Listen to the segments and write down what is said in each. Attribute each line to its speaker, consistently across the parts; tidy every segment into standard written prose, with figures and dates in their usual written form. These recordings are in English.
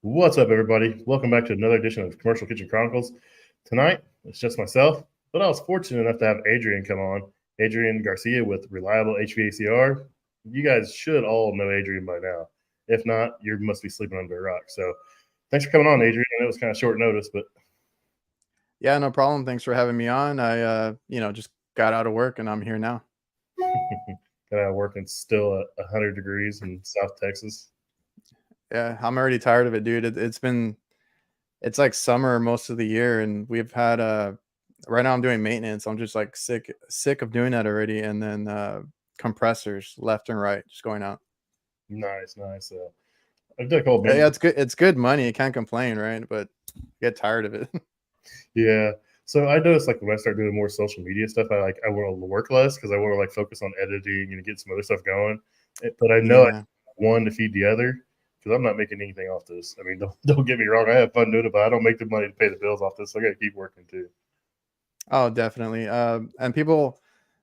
Speaker 1: What's up, everybody? Welcome back to another edition of Commercial Kitchen Chronicles. Tonight, it's just myself, but I was fortunate enough to have Adrian come on. Adrian Garcia with Reliable HVACR. You guys should all know Adrian by now. If not, you must be sleeping under a rock. So thanks for coming on, Adrian. I know it was kind of short notice, but
Speaker 2: Yeah, no problem. Thanks for having me on. I just got out of work and I'm here now.
Speaker 1: kind of working still at 100 degrees in South Texas.
Speaker 2: Yeah, I'm already tired of it, dude. It's like summer most of the year, and we've had right now I'm doing maintenance. I'm just like sick of doing that already, and then compressors left and right just going out.
Speaker 1: Nice, nice. I've done a couple
Speaker 2: Yeah,
Speaker 1: maintenance.
Speaker 2: it's good. It's good money. You can't complain, right? But get tired of it.
Speaker 1: Yeah. So I noticed like when I start doing more social media stuff, I want to work less because I want to like focus on editing and get some other stuff going. But I know I
Speaker 2: Yeah.
Speaker 1: one to feed the other because I'm not making anything off this. I mean, don't get me wrong, I have fun doing it, but I don't make the money to pay the bills off this. So I got to keep working too.
Speaker 2: Oh, definitely. And people,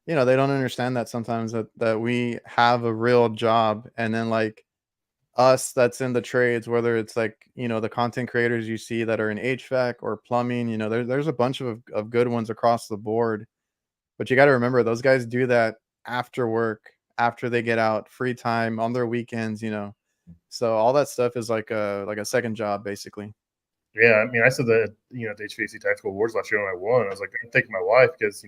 Speaker 2: they don't understand that sometimes that we have a real job, and then like us that's in the trades, whether it's like, the content creators you see that are in HVAC or plumbing, there's a bunch of good ones across the board. But you got to remember those guys do that after work, after they get out, free time on their weekends. So all that stuff is like a second job basically.
Speaker 1: Yeah, I mean, I said that at the HVAC Tactical Awards last year when I won, I was like, I'm taking my wife because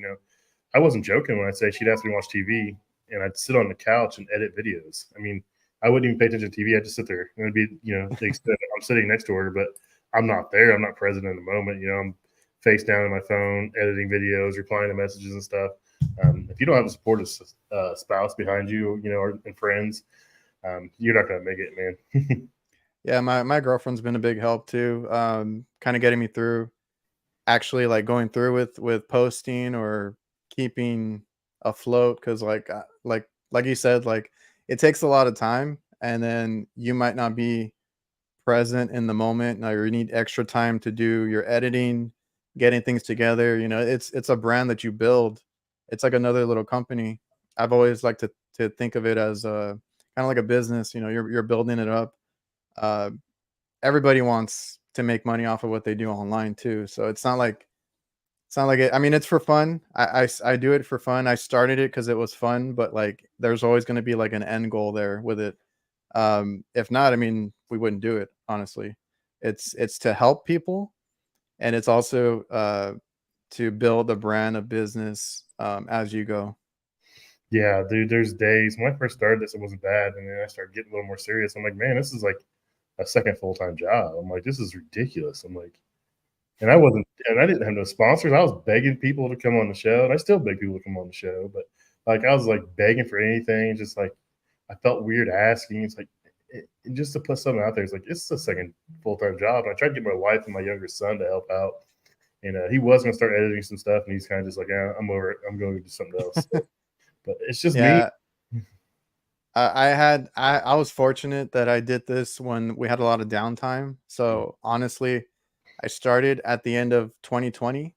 Speaker 1: I wasn't joking when I say she'd ask me to watch TV and I'd sit on the couch and edit videos. I mean, I wouldn't even pay attention to TV. I'd just sit there and it'd be, the extent I'm sitting next to her, but I'm not there. I'm not present in the moment. I'm face down in my phone, editing videos, replying to messages and stuff. If you don't have a supportive spouse behind you, and friends, you're not going to make it, man.
Speaker 2: Yeah, my girlfriend's been a big help too, kind of getting me through, actually like going through with posting or keeping afloat, because like you said, like it takes a lot of time, and then you might not be present in the moment. Now you need extra time to do your editing, getting things together. It's a brand that you build. It's like another little company. I've always liked to think of it as a kind of like a business. You're building it up. uh, Everybody wants to make money off of what they do online too, so it's not like it. I mean, it's for fun. I do it for fun. I started it because it was fun, but like there's always going to be like an end goal there with it. If not, I mean, we wouldn't do it, honestly. It's to help people, and it's also to build a brand, a business, as you go.
Speaker 1: Yeah, dude, there's days when I first started this, it wasn't bad. And then I started getting a little more serious. I'm like, man, this is like a second full time job. I'm like, this is ridiculous. I'm like, and I didn't have no sponsors. I was begging people to come on the show, and I still beg people to come on the show. But like, I was like begging for anything, just like I felt weird asking. It's like, just to put something out there, it's like, it's a second full time job. And I tried to get my wife and my younger son to help out. And he was going to start editing some stuff, and he's kind of just like, yeah, I'm over it. I'm going to do something else. So, but it's just me.
Speaker 2: Yeah, I was fortunate that I did this when we had a lot of downtime. So honestly, I started at the end of 2020.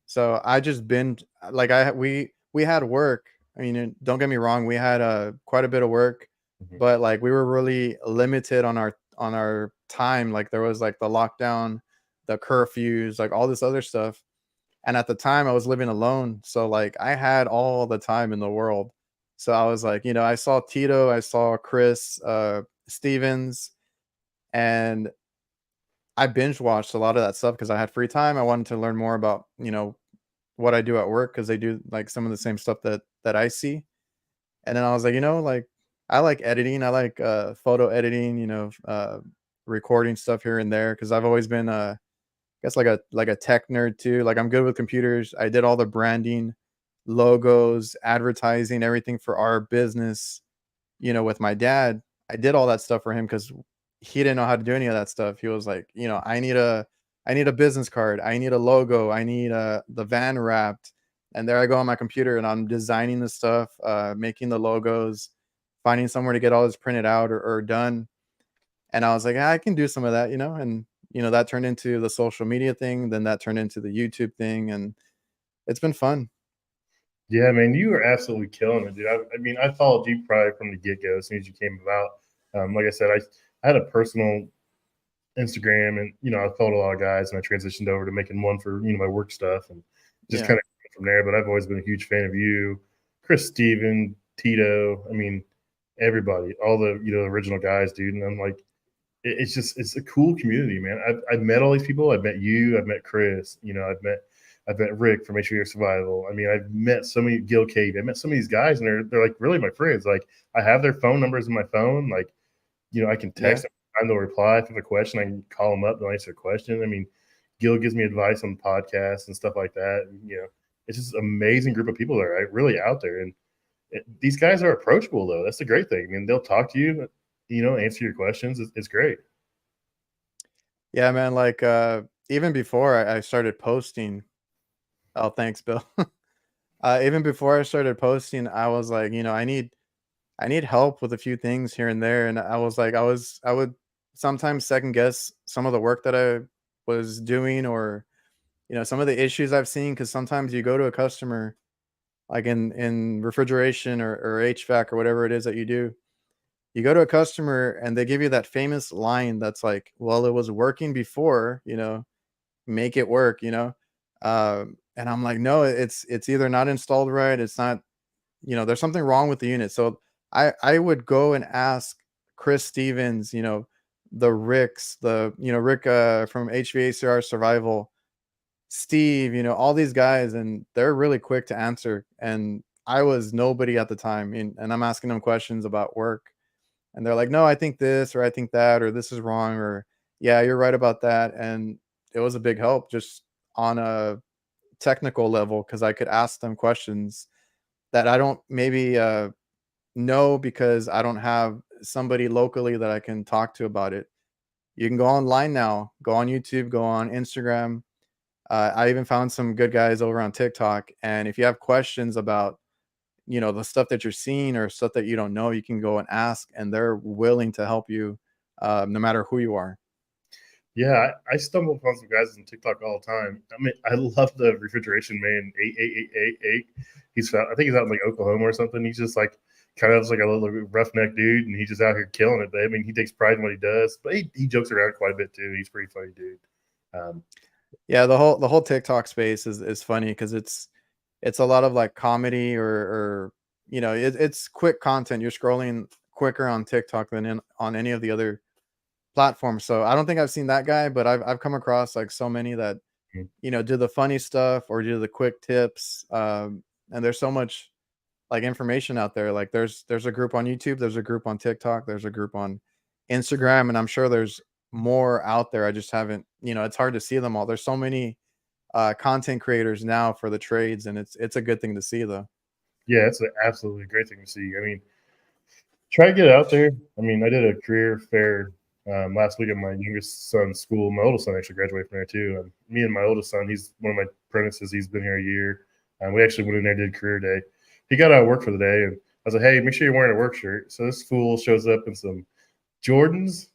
Speaker 2: So I just been like we had work. I mean, don't get me wrong, we had quite a bit of work,
Speaker 1: Mhm.
Speaker 2: but like we were really limited on our time. Like there was like the lockdown, the curfews, like all this other stuff. And at the time I was living alone, so like I had all the time in the world. So I was like, I saw Tito, I saw Chris Stevens, and I binge watched a lot of that stuff because I had free time. I wanted to learn more about, what I do at work, because they do like some of the same stuff that I see. And then I was like, like I like editing. I like photo editing, recording stuff here and there, because I've always been I guess like a tech nerd too. Like I'm good with computers. I did all the branding, logos, advertising, everything for our business, with my dad. I did all that stuff for him because he didn't know how to do any of that stuff. He was like, I need a business card. I need a logo. I need the van wrapped. And there I go on my computer and I'm designing the stuff, making the logos, finding somewhere to get all this printed out or done. And I was like, I can do some of that, and that turned into the social media thing. Then that turned into the YouTube thing, and it's been fun.
Speaker 1: Yeah, man, you were absolutely killing it, dude. I mean, I followed you probably from the get go as soon as you came about. Like I said, I had a personal Instagram, and I followed a lot of guys, and I transitioned over to making one for my work stuff, and just
Speaker 2: Yeah.
Speaker 1: kind of from there. But I've always been a huge fan of you, Chris Steven, Tito. I mean, everybody, all the original guys, dude. And I'm like, it's a cool community, man. I've met all these people. I've met you. I've met Chris. I've met Rick from HVA Survival. I mean, I've met so many Gil Cave. I met some of these guys, and they're like really my friends. Like I have their phone numbers in my phone. Like I can
Speaker 2: Yeah.
Speaker 1: text them. And they'll reply if I have a question. I can call them up. They'll answer a question. I mean, Gil gives me advice on podcasts and stuff like that. And, it's just an amazing group of people that are really out there. And these guys are approachable, though. That's the great thing. I mean, they'll talk to you, answer your questions. It's great.
Speaker 2: Yeah, man. Like even before I started posting. Oh, thanks, Bill. Even before I started posting, I was like, I need help with a few things here and there, and I was like, I would sometimes second guess some of the work that I was doing, or some of the issues I've seen. Because sometimes you go to a customer, like in refrigeration or HVAC or whatever it is that you do, you go to a customer and they give you that famous line that's like, "Well, it was working before, make it work," and I'm like, "No, it's either not installed right, it's not, there's something wrong with the unit." So I would go and ask Chris Stevens, the Ricks, Rick from HVACR Survival, Steve, all these guys, and they're really quick to answer. And I was nobody at the time, and I'm asking them questions about work, and they're like, "No, I think this, or I think that, or this is wrong, or yeah, you're right about that." And it was a big help just on a technical level because I could ask them questions that I don't maybe know because I don't have somebody locally that I can talk to about it. You can go online now, go on YouTube, go on Instagram. I even found some good guys over on TikTok. And if you have questions about, the stuff that you're seeing or stuff that you don't know, you can go and ask, and they're willing to help you, no matter who you are.
Speaker 1: Yeah, I stumble upon some guys on TikTok all the time. I mean, I love the refrigeration man 8888. I think he's out in like Oklahoma or something. He's just like kind of like a little roughneck dude, and he's just out here killing it. But I mean, he takes pride in what he does, but he jokes around quite a bit too. He's a pretty funny dude. Um,
Speaker 2: Yeah, the whole TikTok space is funny because it's a lot of like comedy, or it's quick content. You're scrolling quicker on TikTok than on any of the other platforms. So I don't think I've seen that guy, but I've come across like so many that do the funny stuff or do the quick tips. And there's so much like information out there. Like there's a group on YouTube, there's a group on TikTok, there's a group on Instagram, and I'm sure there's more out there. I just haven't, it's hard to see them all. There's so many content creators now for the trades, and it's a good thing to see though.
Speaker 1: yeah, it's an absolutely great thing to see. I mean, try to get it out there. I mean, I did a career fair last week at my youngest son's school. My oldest son actually graduated from there too. Me and my oldest son, he's one of my apprentices. He's been here a year. We actually went in there and did career day. He got out of work for the day, and I was like, "Hey, make sure you're wearing a work shirt." So this fool shows up in some Jordans,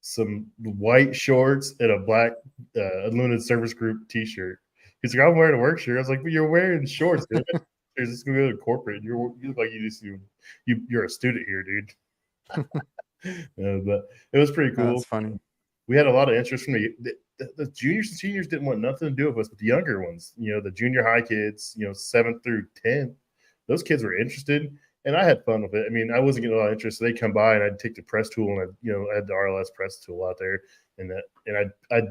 Speaker 1: some white shorts, and a black Unlimited Service Group T-shirt. He's like, "I'm wearing a work shirt." I was like, "But you're wearing shorts, dude. There's this going to go to corporate. You look like you're a student here, dude." But it was pretty
Speaker 2: That's
Speaker 1: cool.
Speaker 2: funny.
Speaker 1: We had a lot of interest from the juniors and seniors didn't want nothing to do with us, but the younger ones, the junior high kids, 7th through 10th, those kids were interested, and I had fun with it. I mean, I wasn't getting a lot of interest. So they'd come by, and I'd take the press tool, and I had the RLS press tool out there, and I'd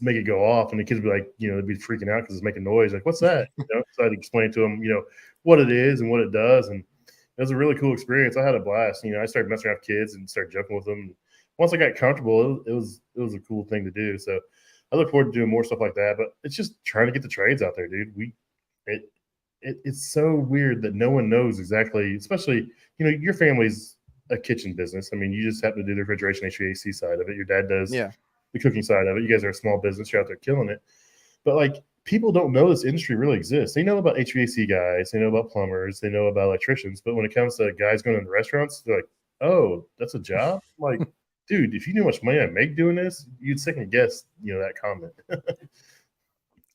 Speaker 1: make it go off, and the kids would be like, they'd be freaking out because it's making noise. Like, what's that? So I'd explain to them, what it is and what it does, and it was a really cool experience. I had a blast. I started messing around with kids and started joking with them. And once I got comfortable, it was a cool thing to do. So I look forward to doing more stuff like that. But it's just trying to get the trades out there, dude. It, it's so weird that no one knows exactly, especially your family's a kitchen business. I mean, you just happen to do the refrigeration HVAC side of it. Your dad does
Speaker 2: Yeah.
Speaker 1: the cooking side of it. You guys are a small business. You're out there killing it. But like people don't know this industry really exists. They know about HVAC guys, they know about plumbers, they know about electricians. But when it comes to guys going into restaurants, they're like, "Oh, that's a job." I'm like, dude, if you knew how much money I make doing this, you'd second guess, that comment.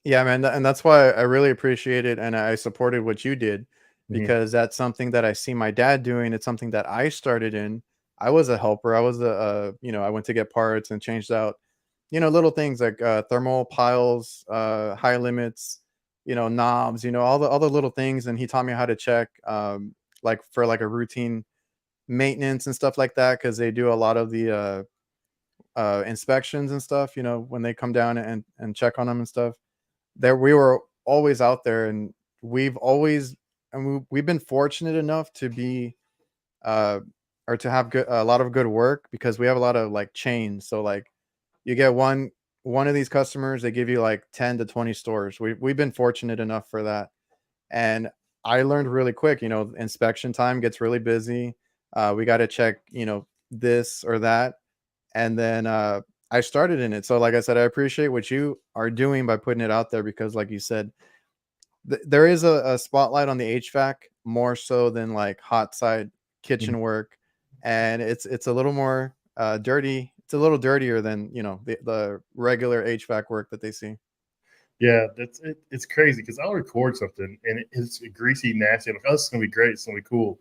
Speaker 2: Yeah, man, and that's why I really appreciate it, and I supported what you did
Speaker 1: Mhm.
Speaker 2: because that's something that I see my dad doing. It's something that I started in. I was a helper. I was I went to get parts and changed out. little things like thermal piles, high limits, knobs, all the little things. And he taught me how to check, like for like a routine maintenance and stuff like that, because they do a lot of the inspections and stuff. When they come down and check on them and stuff. There, we were always out there, and we've been fortunate enough to be uh or to have a lot of good work, because we have a lot of like chains. So like you get one of these customers, they give you like 10 to 20 stores. We've been fortunate enough for that. And I learned really quick, inspection time gets really busy. We got to check, this or that. And then I started in it. So like I said, I appreciate what you are doing by putting it out there, because like you said, there is a spotlight on the HVAC more so than like hot side
Speaker 1: Mhm.
Speaker 2: kitchen work, and it's a little more dirty. It's a little dirtier than the regular HVAC work that they see.
Speaker 1: Yeah, it's crazy because I'll record something and it's greasy, nasty. I'm like, oh, this is gonna be great. It's gonna be cool.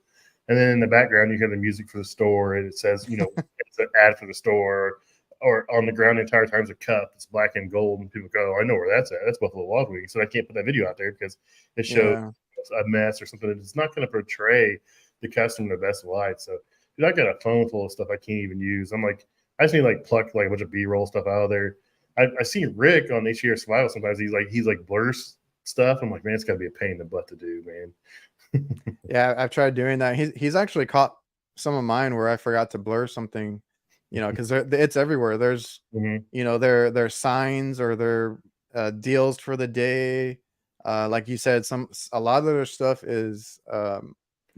Speaker 1: And then in the background, you hear the music for the store, and it says, it's an ad for the store, or on the ground the entire time's a cup. It's black and gold, and people go, oh, I know where that's at. That's Buffalo Wild Wings. So I can't put that video out there because it shows
Speaker 2: Yeah,
Speaker 1: a mess or something. It's not going to portray the customer in the best light. So, dude, I got a phone full of stuff I can't even use. I'm like, I just need to like pluck like a bunch of B-roll stuff out of there. I see Rick on HDR Survival sometimes. He's like blurs stuff. I'm like, man, it's got to be a pain in the butt to do, man.
Speaker 2: yeah, I've tried doing that. He's actually caught some of mine where I forgot to blur something, because it's everywhere. There's,
Speaker 1: Hmm.
Speaker 2: their signs, or their deals for the day. Like you said, a lot of their stuff is,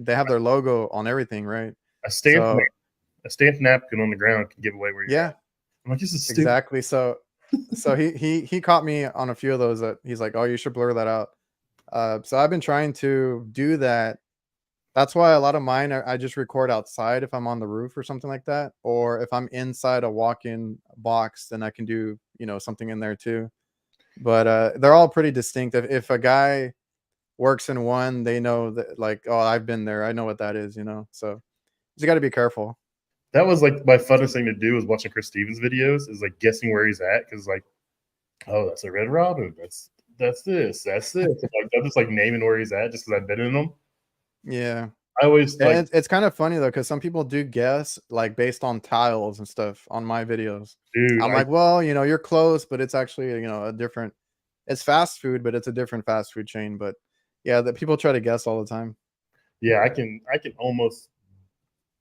Speaker 2: they have their logo on everything, right?
Speaker 1: A stamped
Speaker 2: So
Speaker 1: a stamped napkin on the ground can give away where you're at.
Speaker 2: yeah,
Speaker 1: I'm like, this is stupid.
Speaker 2: exactly. So he caught me on a few of those, that he's like, oh, you should blur that out. So I've been trying to do that. That's why a lot of mine I just record outside if I'm on the roof or something like that, or if I'm inside a walk-in box, then I can do something in there too. But they're all pretty distinct. If a guy works in one, they know that, like, oh, I've been there, I know what that is. So you got to be careful.
Speaker 1: That was like my funnest thing to do was watching Chris Stevens videos, is like guessing where he's at, because like, oh, that's a Red Robin. That's this. That's this. Like, I'm just like naming where he's at just because I've been in them.
Speaker 2: Yeah.
Speaker 1: I always like,
Speaker 2: And it's kind of funny though, because some people do guess like based on tiles and stuff on my videos.
Speaker 1: dude,
Speaker 2: I'm like, well, you're close, but it's actually, a different, it's fast food, but it's a different fast food chain. But yeah, that people try to guess all the time.
Speaker 1: yeah, I can almost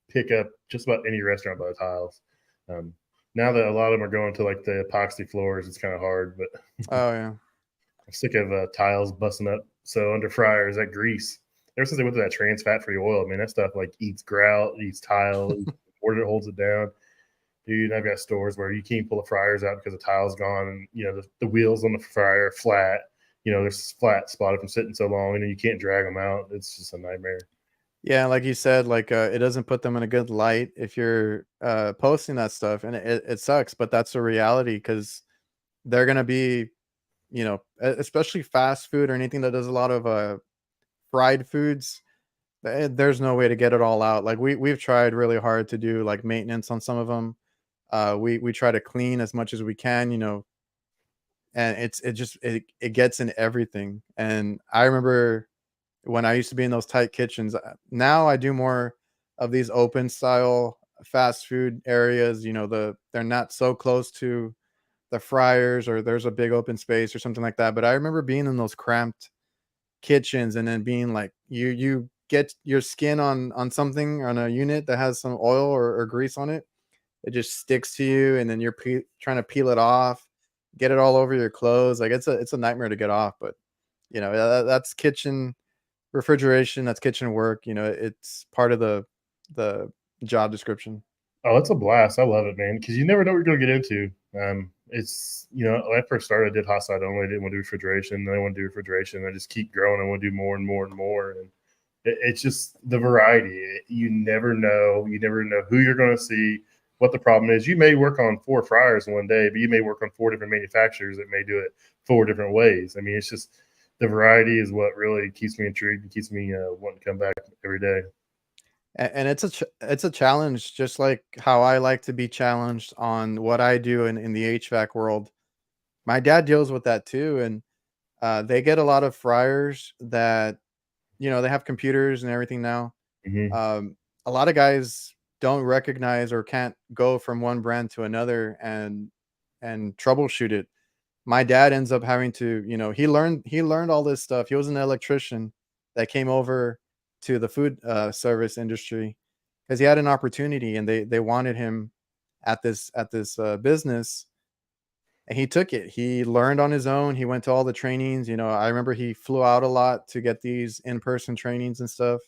Speaker 1: pick up just about any restaurant by the tiles. Um, now that a lot of them are going to like the epoxy floors, it's kind of hard, but
Speaker 2: Oh yeah.
Speaker 1: I'm sick of tiles busting up. So under fryers, that grease. Ever since they went to that trans fat free oil, man, that stuff like eats grout, eats tile, or it holds it down. Dude, I've got stores where you can't pull the fryers out because the tile's gone, and the wheels on the fryer are flat. There's flat spotted from sitting so long, and then you can't drag them out. It's just a nightmare.
Speaker 2: Yeah, like you said, like it doesn't put them in a good light if you're posting that stuff, and it sucks, but that's the reality, because they're gonna be, especially fast food or anything that does a lot of fried foods. There's no way to get it all out. Like we've tried really hard to do like maintenance on some of them. We try to clean as much as we can, and it gets in everything. And I remember when I used to be in those tight kitchens. Now I do more of these open style fast food areas. They're not so close to the fryers, or there's a big open space or something like that. But I remember being in those cramped kitchens, and then being like, you get your skin on something, on a unit that has some oil or grease on it. It just sticks to you, and then you're trying to peel it off, get it all over your clothes. Like it's a nightmare to get off. But that's kitchen refrigeration, that's kitchen work. It's part of the job description.
Speaker 1: Oh, it's a blast. I love it, man, because you never know what you're going to get into. It's, when I first started, I did hot side only. I didn't want to do refrigeration. Then I want to do refrigeration. I just keep growing. I want to do more and more and more. And it's just the variety. You never know. You never know who you're going to see, what the problem is. You may work on 4 fryers in one day, but you may work on 4 different manufacturers that may do it 4 different ways. I mean, it's just the variety is what really keeps me intrigued and keeps me wanting to come back every day.
Speaker 2: And it's a challenge, just like how I like to be challenged on what I do in the HVAC world. My dad deals with that too, and they get a lot of fryers that they have computers and everything now.
Speaker 1: Hmm.
Speaker 2: Um, a lot of guys don't recognize or can't go from one brand to another and troubleshoot it. My dad ends up having to, he learned all this stuff. He was an electrician that came over to the food service industry because he had an opportunity and they wanted him at this business, and he took it. He learned on his own. He went to all the trainings. I remember he flew out a lot to get these in-person trainings and stuff.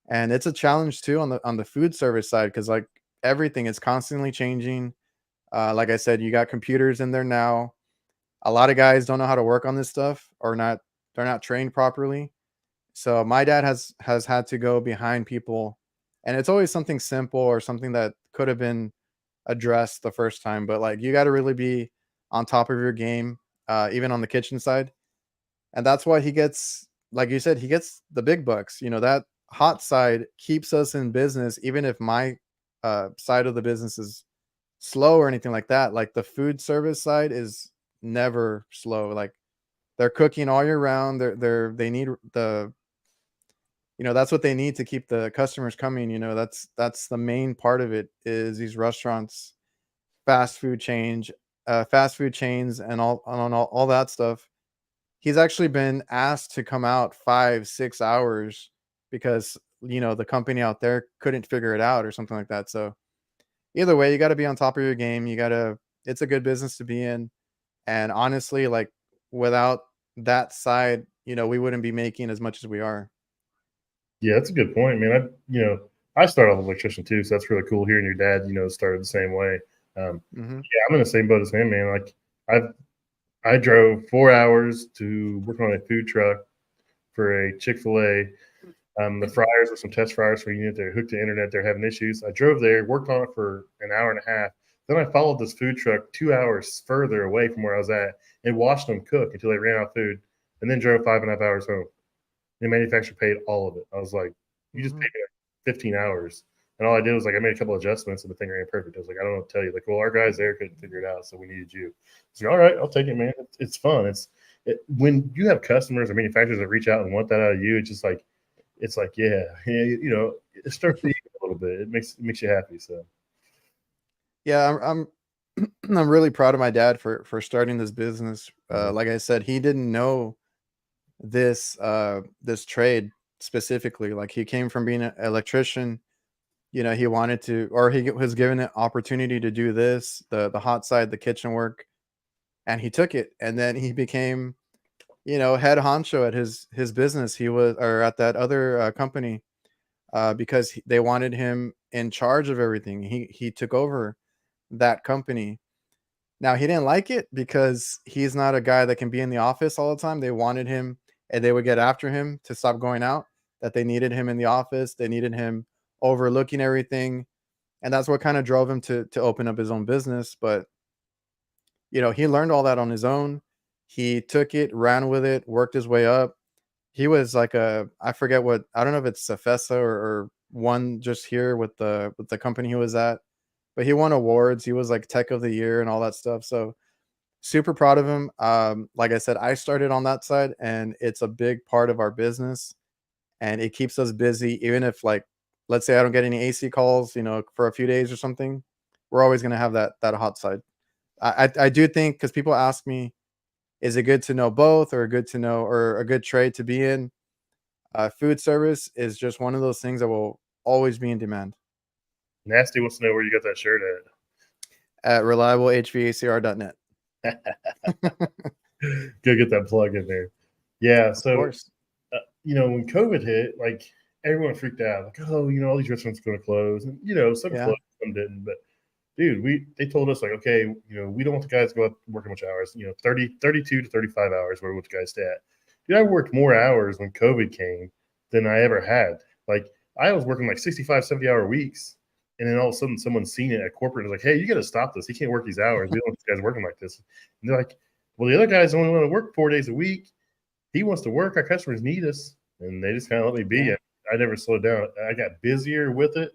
Speaker 2: And it's a challenge too on the food service side because like everything is constantly changing. Like I said, you got computers in there now. A lot of guys don't know how to work on this stuff or not. They're not trained properly. So my dad has had to go behind people, and it's always something simple or something that could have been addressed the first time. But like you got to really be on top of your game, even on the kitchen side. And that's why he gets, like you said, he gets the big bucks. That hot side keeps us in business, even if my side of the business is slow or anything like that. Like the food service side is never slow. Like they're cooking all year round. They need that's what they need to keep the customers coming. That's the main part of it is these restaurants, fast food chains, and all that stuff. He's actually been asked to come out 5, 6 hours because, the company out there couldn't figure it out or something like that. So, either way, you gotta be on top of your game. It's a good business to be in, and honestly, like, without that side, we wouldn't be making as much as we are.
Speaker 1: Yeah, that's a good point, man. I started off as an electrician too, so that's really cool hearing your dad, started the same way.
Speaker 2: Mhm.
Speaker 1: Yeah, I'm in the same boat as him, man. Like I drove 4 hours to work on a food truck for a Chick-fil-A. The fryers were some test fryers for a unit. They're hooked to the internet. They're having issues. I drove there, worked on it for an hour and a half. Then I followed this food truck 2 hours further away from where I was at and watched them cook until they ran out of food, and then drove 5.5 hours home. The manufacturer paid all of it. I was like, you just paid
Speaker 2: Mhm.
Speaker 1: me like 15 hours. And all I did was like, I made a couple adjustments and the thing ran perfect. I was like, I don't know what to tell you. Like, well, our guys there couldn't figure it out. So we needed you. I was like, all right, I'll take it, man. It's fun. When you have customers or manufacturers that reach out and want that out of you, it's like, yeah, yeah, it starts the ego a little bit. It makes you happy. So,
Speaker 2: Yeah, I'm really proud of my dad for starting this business.
Speaker 1: mhm.
Speaker 2: Like I said, he didn't know this trade specifically. Like he came from being an electrician. He wanted to, or he was given an opportunity to do this, the hot side, the kitchen work, and he took it. And then he became, head honcho at his business. He was, or at that other company, because they wanted him in charge of everything. He took over that company. Now he didn't like it because he's not a guy that can be in the office all the time. They wanted him, and they would get after him to stop going out. That they needed him in the office. They needed him overlooking everything, and that's what kind of drove him to open up his own business. But he learned all that on his own. He took it, ran with it, worked his way up. He was like I forget what, I don't know if it's Safesa or one just here with the company he was at, but he won awards. He was like Tech of the Year and all that stuff. So super proud of him. Like I said, I started on that side, and it's a big part of our business, and it keeps us busy. Even if, like, let's say I don't get any AC calls, for a few days or something, we're always gonna have that hot side. I do think, because people ask me, is it good to know both, or good to know, or a good trade to be in? Food service is just one of those things that will always be in demand
Speaker 1: Nasty wants to know where you got that shirt
Speaker 2: at reliablehvacr.net.
Speaker 1: at. Go get that plug in there. Yeah.
Speaker 2: Of
Speaker 1: So,
Speaker 2: course.
Speaker 1: when COVID hit, like everyone freaked out, like, oh, all these restaurants are going to close, and some
Speaker 2: Yeah.
Speaker 1: closed, some didn't. But dude, they told us like, okay, we don't want the guys to go out working much hours. 32 to 35 hours where we want the guys stay at. Dude, I worked more hours when COVID came than I ever had. Like I was working like 65, 70-hour weeks. And then all of a sudden someone's seen it at corporate and is like, hey, you got to stop this. He can't work these hours. We don't want these guys working like this. And they're like, well, the other guys only want to work 4 days a week. He wants to work. Our customers need us. And they just kind of let me be.
Speaker 2: Yeah.
Speaker 1: I never slowed down. I got busier with it.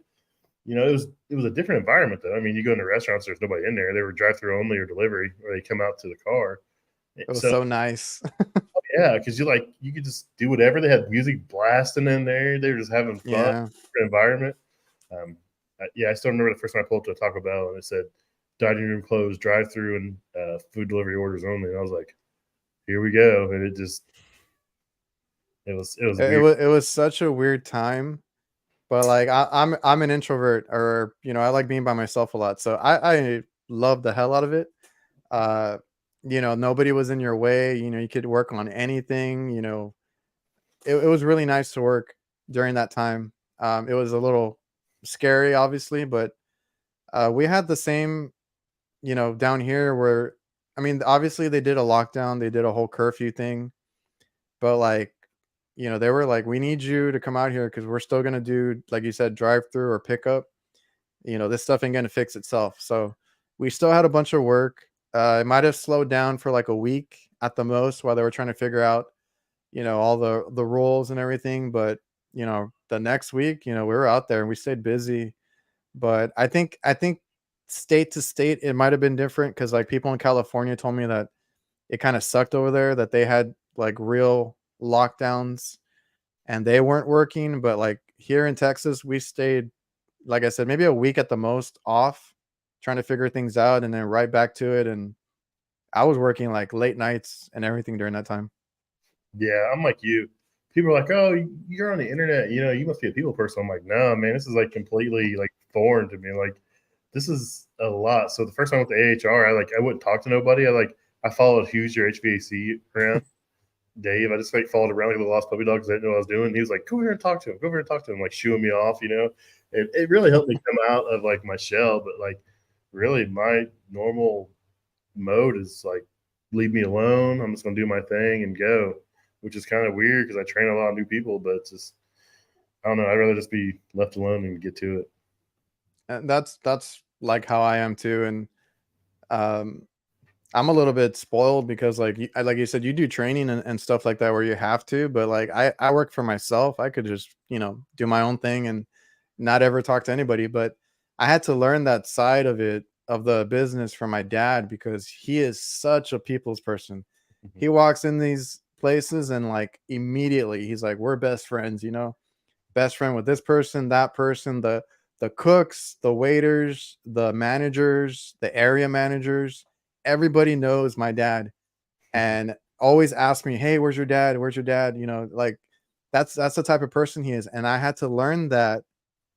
Speaker 1: It was a different environment though. I mean, you go into restaurants, there's nobody in there. They were drive through only or delivery, or they come out to the car.
Speaker 2: It was
Speaker 1: So
Speaker 2: so nice.
Speaker 1: yeah, because you could just do whatever. They had music blasting in there. They were just having fun.
Speaker 2: Yeah.
Speaker 1: Environment. Um, yeah, I still remember the first time I pulled up to a Taco Bell and it said dining room closed, drive through, and food delivery orders only. And I was like, here we go. And it was weird.
Speaker 2: It was such a weird time. But like I'm an introvert, or I like being by myself a lot. So I love the hell out of it. Uh Nobody was in your way, you could work on anything. It was really nice to work during that time. It was a little scary, obviously, but we had the same, down here where, I mean, obviously they did a lockdown, they did a whole curfew thing, but like, they were like, we need you to come out here because we're still gonna do, like you said, drive through or pickup. This stuff ain't gonna fix itself. So we still had a bunch of work. It might have slowed down for like a week at the most while they were trying to figure out, all the rules and everything. But the next week, we were out there and we stayed busy. But I think state to state it might have been different because like people in California told me that it kind of sucked over there, that they had like real lockdowns and they weren't working. But like here in Texas, we stayed, like I said, maybe a week at the most off, trying to figure things out, and then right back to it. And I was working like late nights and everything during that time.
Speaker 1: Yeah, I'm like you. People are like, "Oh, you're on the internet. You must be a people person." I'm like, "No, man. This is like completely like foreign to me. Like, this is a lot." So the first time with the AHR, I wouldn't talk to nobody. I followed Hughes, your HVAC around. Dave, I just like followed around like a lost puppy dog because I didn't know what I was doing. He was like, "Go here and talk to him. Go over and talk to him," like shooing me off. It really helped me come out of like my shell. But like, really, my normal mode is like, leave me alone. I'm just gonna do my thing and go, which is kind of weird because I train a lot of new people. But it's just, I don't know. I'd rather just be left alone and get to it.
Speaker 2: And that's like how I am too. And um I'm a little bit spoiled because like you said, you do training and stuff like that where you have to, but like I work for myself. I could just, do my own thing and not ever talk to anybody. But I had to learn that side of it, of the business, from my dad because he is such a people's person.
Speaker 1: Mhm.
Speaker 2: He walks in these places and like immediately he's like, we're best friends, best friend with this person, that person, the cooks, the waiters, the managers, the area managers. Everybody knows my dad and always ask me, "Hey, where's your dad? Where's your dad?" Like that's the type of person he is. And I had to learn that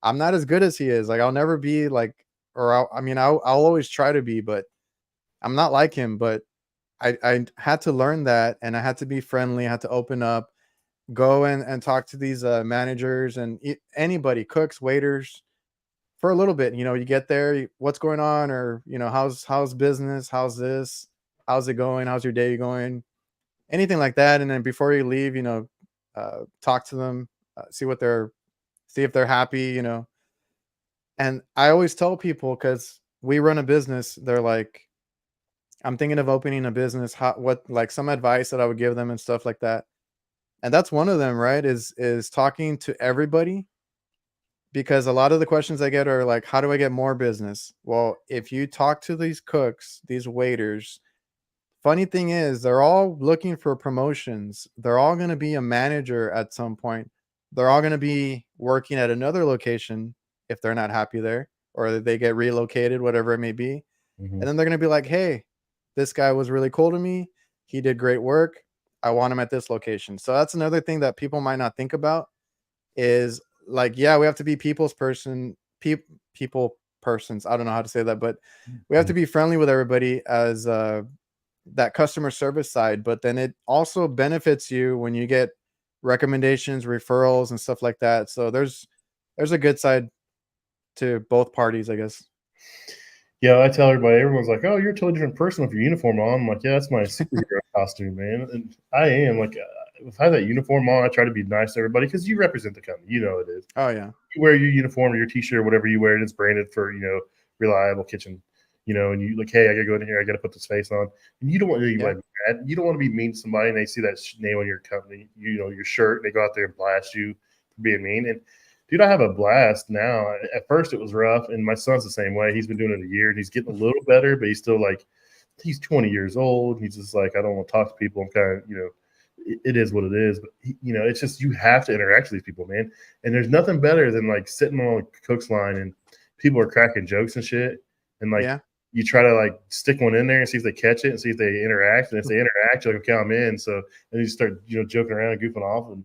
Speaker 2: I'm not as good as he is. Like I'll never be like, or I mean, I'll always try to be, but I'm not like him. But I had to learn that, and I had to be friendly. I had to open up, go and talk to these managers and anybody, cooks, waiters, for a little bit. You get there, what's going on, or how's business, how's this, how's it going, how's your day going, anything like that. And then before you leave, talk to them, see if they're happy. And I always tell people, because we run a business, they're like, I'm thinking of opening a business. What, like, some advice that I would give them and stuff like that. And that's one of them, right? Is talking to everybody, because a lot of the questions I get are like, how do I get more business? Well, if you talk to these cooks, these waiters, funny thing is, they're all looking for promotions. They're all going to be a manager at some point. They're all going to be working at another location if they're not happy there, or they get relocated, whatever it may be.
Speaker 1: Mhm.
Speaker 2: And then they're going to be like, hey, this guy was really cool to me. He did great work. I want him at this location. So that's another thing that people might not think about is like, yeah, we have to be people persons. I don't know how to say that, but we have
Speaker 1: Mhm.
Speaker 2: to be friendly with everybody as that customer service side. But then it also benefits you when you get recommendations, referrals, and stuff like that. So there's a good side to both parties, I guess.
Speaker 1: Yeah, I tell everybody. Everyone's like, "Oh, you're a totally different person with your uniform on." I'm like, "Yeah, that's my superhero costume, man." And I am like, if I have that uniform on, I try to be nice to everybody because you represent the company. You know it is.
Speaker 2: Oh yeah.
Speaker 1: You wear your uniform or your T-shirt, whatever you wear, and it's branded for reliable kitchen. And you like, hey, I gotta go in here, I gotta put this face on, and you don't want to be
Speaker 2: Yeah.
Speaker 1: like mad. You don't want to be mean to somebody, and they see that name on your company, your shirt, and they go out there and blast you. being mean. And dude, I have a blast now. At first, it was rough, and my son's the same way. He's been doing it a year, and he's getting a little better, but he's still like, he's 20 years old. He's just like, I don't want to talk to people. I'm kind of, it is what it is. But it's just, you have to interact with these people, man. And there's nothing better than like sitting on the cook's line and people are cracking jokes and shit, and like
Speaker 2: Yeah.
Speaker 1: you try to like stick one in there and see if they catch it and see if they interact. And if they interact, you're like, okay, I'm in. So and you start joking around and goofing off. And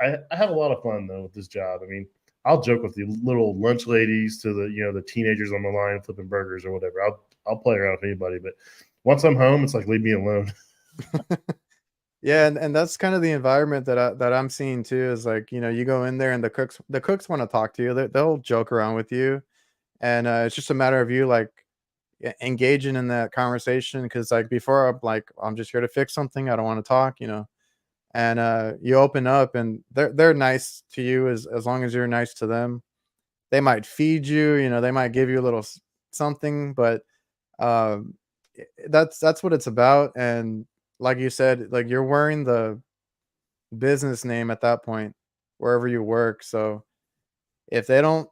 Speaker 1: I have a lot of fun though with this job. I mean, I'll joke with the little lunch ladies to the the teenagers on the line flipping burgers or whatever. I'll play around with anybody, but once I'm home, it's like leave me alone.
Speaker 2: Yeah, and that's kind of the environment that I'm seeing too. Is like, you go in there and the cooks want to talk to you. They'll joke around with you, and it's just a matter of you like engaging in that conversation. Because like before, I'm like, I'm just here to fix something. I don't want to talk. And you open up, and they're nice to you as long as you're nice to them. They might feed you, they might give you a little something, but um, that's what it's about. And like you said, like you're wearing the business name at that point wherever you work. So if they don't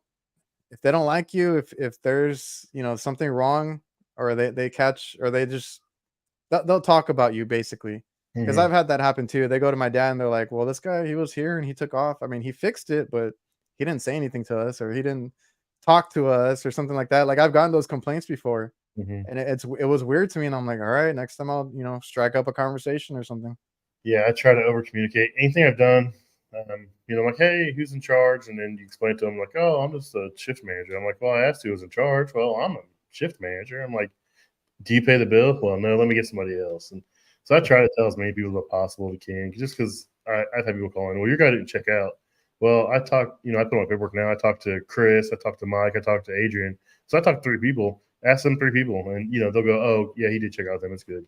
Speaker 2: if they don't like you, if there's something wrong, or they catch, or they just they'll talk about you basically. Because
Speaker 1: Mhm.
Speaker 2: I've had that happen too. They go to my dad and they're like, well, this guy, he was here and he took off. I mean, he fixed it, but he didn't say anything to us, or he didn't talk to us, or something like that. Like, I've gotten those complaints before,
Speaker 1: Mhm.
Speaker 2: and it was weird to me. And I'm like, all right, next time I'll strike up a conversation or something.
Speaker 1: Yeah, I try to over communicate. Anything I've done, like, hey, who's in charge? And then you explain to them, like, oh, I'm just a shift manager. I'm like, well, I asked who was in charge. Well, I'm a shift manager. I'm like, do you pay the bill? Well, no, let me get somebody else. And so I try to tell as many people as possible as I can, just because I've had people calling, well, your guy didn't check out. Well, I talk, I put on paperwork now. I talked to Chris, I talked to Mike, I talked to Adrian. So I talked to three people, ask them three people, and, they'll go, oh, yeah, he did check out. Then it's good.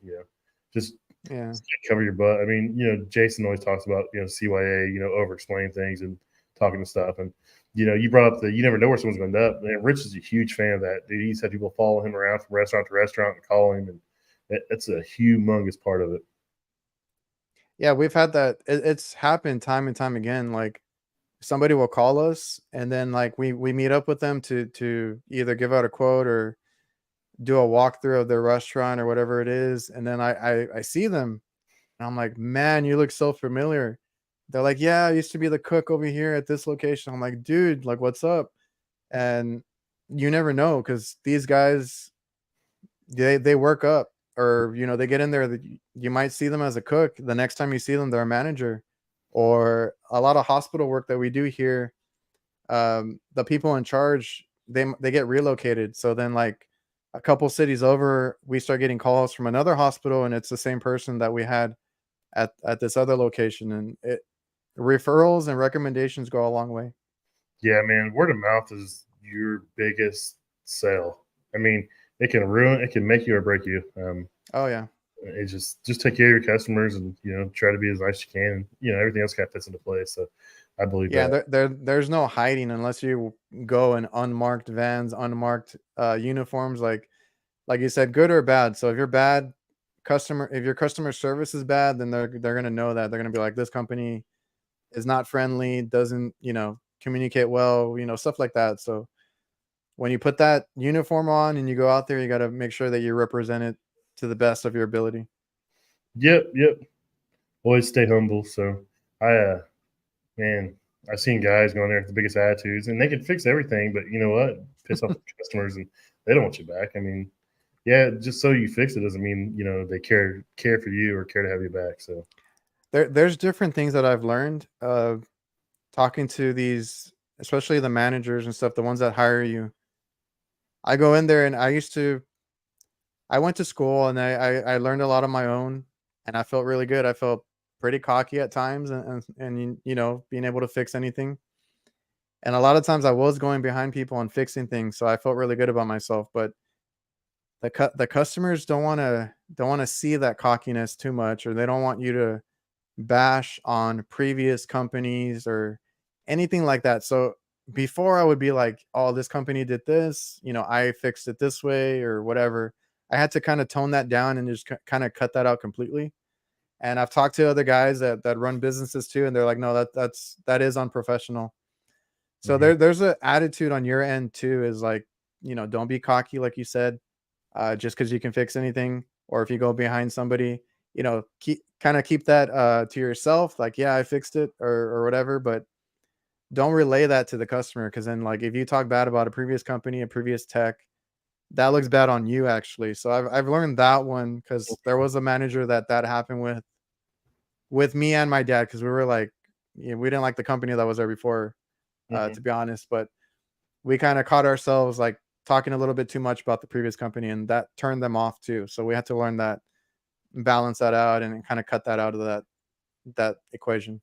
Speaker 1: Just
Speaker 2: Yeah.
Speaker 1: cover your butt. I mean, Jason always talks about, CYA, over explaining things and talking to stuff. And, you brought up the, you never know where someone's going to end up. And Rich is a huge fan of that. Dude, he's had people follow him around from restaurant to restaurant and call him. And it's a humongous part of it.
Speaker 2: Yeah, we've had that. It's happened time and time again. Like, somebody will call us, and then like we meet up with them to either give out a quote or do a walkthrough of their restaurant or whatever it is. And then I see them, and I'm like, man, you look so familiar. They're like, yeah, I used to be the cook over here at this location. I'm like, dude, like, what's up? And you never know, because these guys, they work up, or they get in there. You might see them as a cook. The next time you see them, they're a manager. Or a lot of hospital work that we do here, the people in charge, they get relocated. So then, like, a couple cities over, we start getting calls from another hospital, and it's the same person that we had at this other location. And referrals and recommendations go a long way.
Speaker 1: Yeah, man, word of mouth is your biggest sale. I mean, it can make you or break you.
Speaker 2: Oh yeah.
Speaker 1: It's just take care of your customers and try to be as nice as you can. And, everything else kind of fits into place. So I believe
Speaker 2: Yeah,
Speaker 1: that.
Speaker 2: there's no hiding unless you go in unmarked vans, unmarked uniforms, like you said, good or bad. So if you're bad if your customer service is bad, then they're gonna know that. They're gonna be like, this company is not friendly, doesn't, communicate well, stuff like that. So when you put that uniform on and you go out there, you gotta make sure that you represent it to the best of your ability.
Speaker 1: Yep, yep. Always stay humble. So man, I've seen guys going there with the biggest attitudes, and they can fix everything, but you know what? Piss off the customers, and they don't want you back. I mean, yeah, just so you fix it doesn't mean they care for you or care to have you back. So
Speaker 2: There's different things that I've learned talking to these, especially the managers and stuff, the ones that hire you. I go in there, and I went to school, and I learned a lot on my own, and I felt really good. I felt pretty cocky at times, and being able to fix anything. And a lot of times I was going behind people and fixing things, so I felt really good about myself. But the customers don't want to see that cockiness too much, or they don't want you to bash on previous companies or anything like that. So before, I would be like, oh, this company did this, I fixed it this way or whatever. I had to kind of tone that down and just kind of cut that out completely. And I've talked to other guys that run businesses too, and they're like, no, that is unprofessional. So
Speaker 1: Mhm.
Speaker 2: there's an attitude on your end too, is like, don't be cocky, like you said, just because you can fix anything, or if you go behind somebody, keep that to yourself. Like, yeah, I fixed it, or whatever, but don't relay that to the customer, because then, like, if you talk bad about a previous company, a previous tech, that looks bad on you actually. So I've learned that one, because there was a manager that happened with me and my dad, because we were like, we didn't like the company that was there before,
Speaker 1: Mhm.
Speaker 2: to be honest, but we kind of caught ourselves like talking a little bit too much about the previous company, and that turned them off too. So we had to learn that, balance that out, and kind of cut that out of that equation.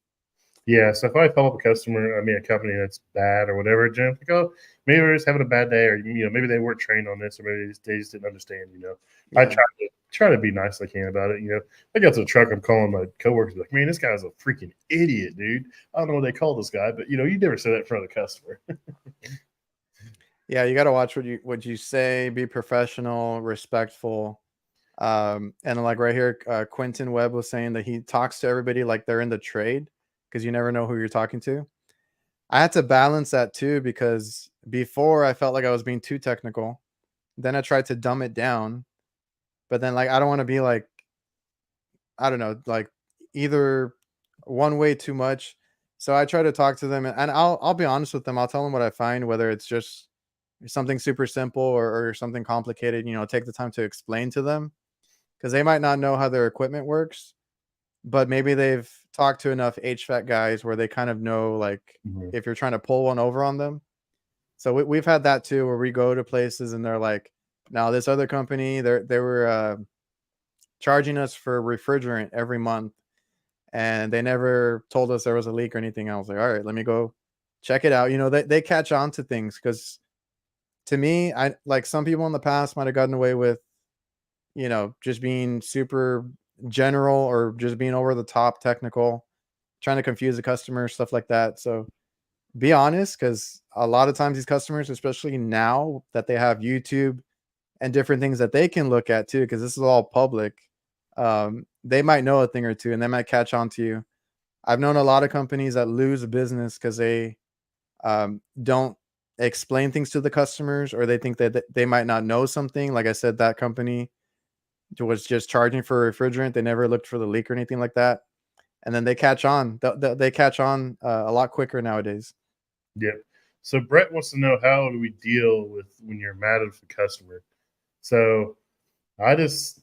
Speaker 1: Yeah, so if I follow up a customer, I mean a company that's bad or whatever, Jim, like, oh, maybe they're just having a bad day, or maybe they weren't trained on this, or maybe they just didn't understand. I
Speaker 2: Yeah.
Speaker 1: try to be nice like I can about it. I got to the truck, I'm calling my coworkers like, man, this guy's a freaking idiot, dude. I don't know what they call this guy, but you never say that in front of the customer.
Speaker 2: Yeah, you got to watch what you say, be professional, respectful. And like right here, Quentin Webb was saying that he talks to everybody like they're in the trade, because you never know who you're talking to. I had to balance that too, because before I felt like I was being too technical. Then I tried to dumb it down, but then, like, I don't want to be like, I don't know, like, either one way too much. So I try to talk to them, and I'll be honest with them. I'll tell them what I find, whether it's just something super simple, or something complicated. Take the time to explain to them, because they might not know how their equipment works, but maybe they've talked to enough HVAC guys where they kind of know, like,
Speaker 1: Mhm.
Speaker 2: if you're trying to pull one over on them. So we've had that too, where we go to places and they're like, now this other company, they were charging us for refrigerant every month, and they never told us there was a leak or anything. I was like, all right, let me go check it out. They catch on to things, because to me, I like, some people in the past might have gotten away with, just being super general, or just being over the top technical, trying to confuse the customer, stuff like that. So be honest, because a lot of times these customers, especially now that they have YouTube and different things that they can look at too, because this is all public, they might know a thing or two, and they might catch on to you. I've known a lot of companies that lose business because they don't explain things to the customers, or they think that they might not know something. Like I said, that company was just charging for refrigerant. They never looked for the leak or anything like that. And then they catch on. They catch on a lot quicker nowadays.
Speaker 1: Yep. So Brett wants to know, how do we deal with when you're mad at the customer? So I just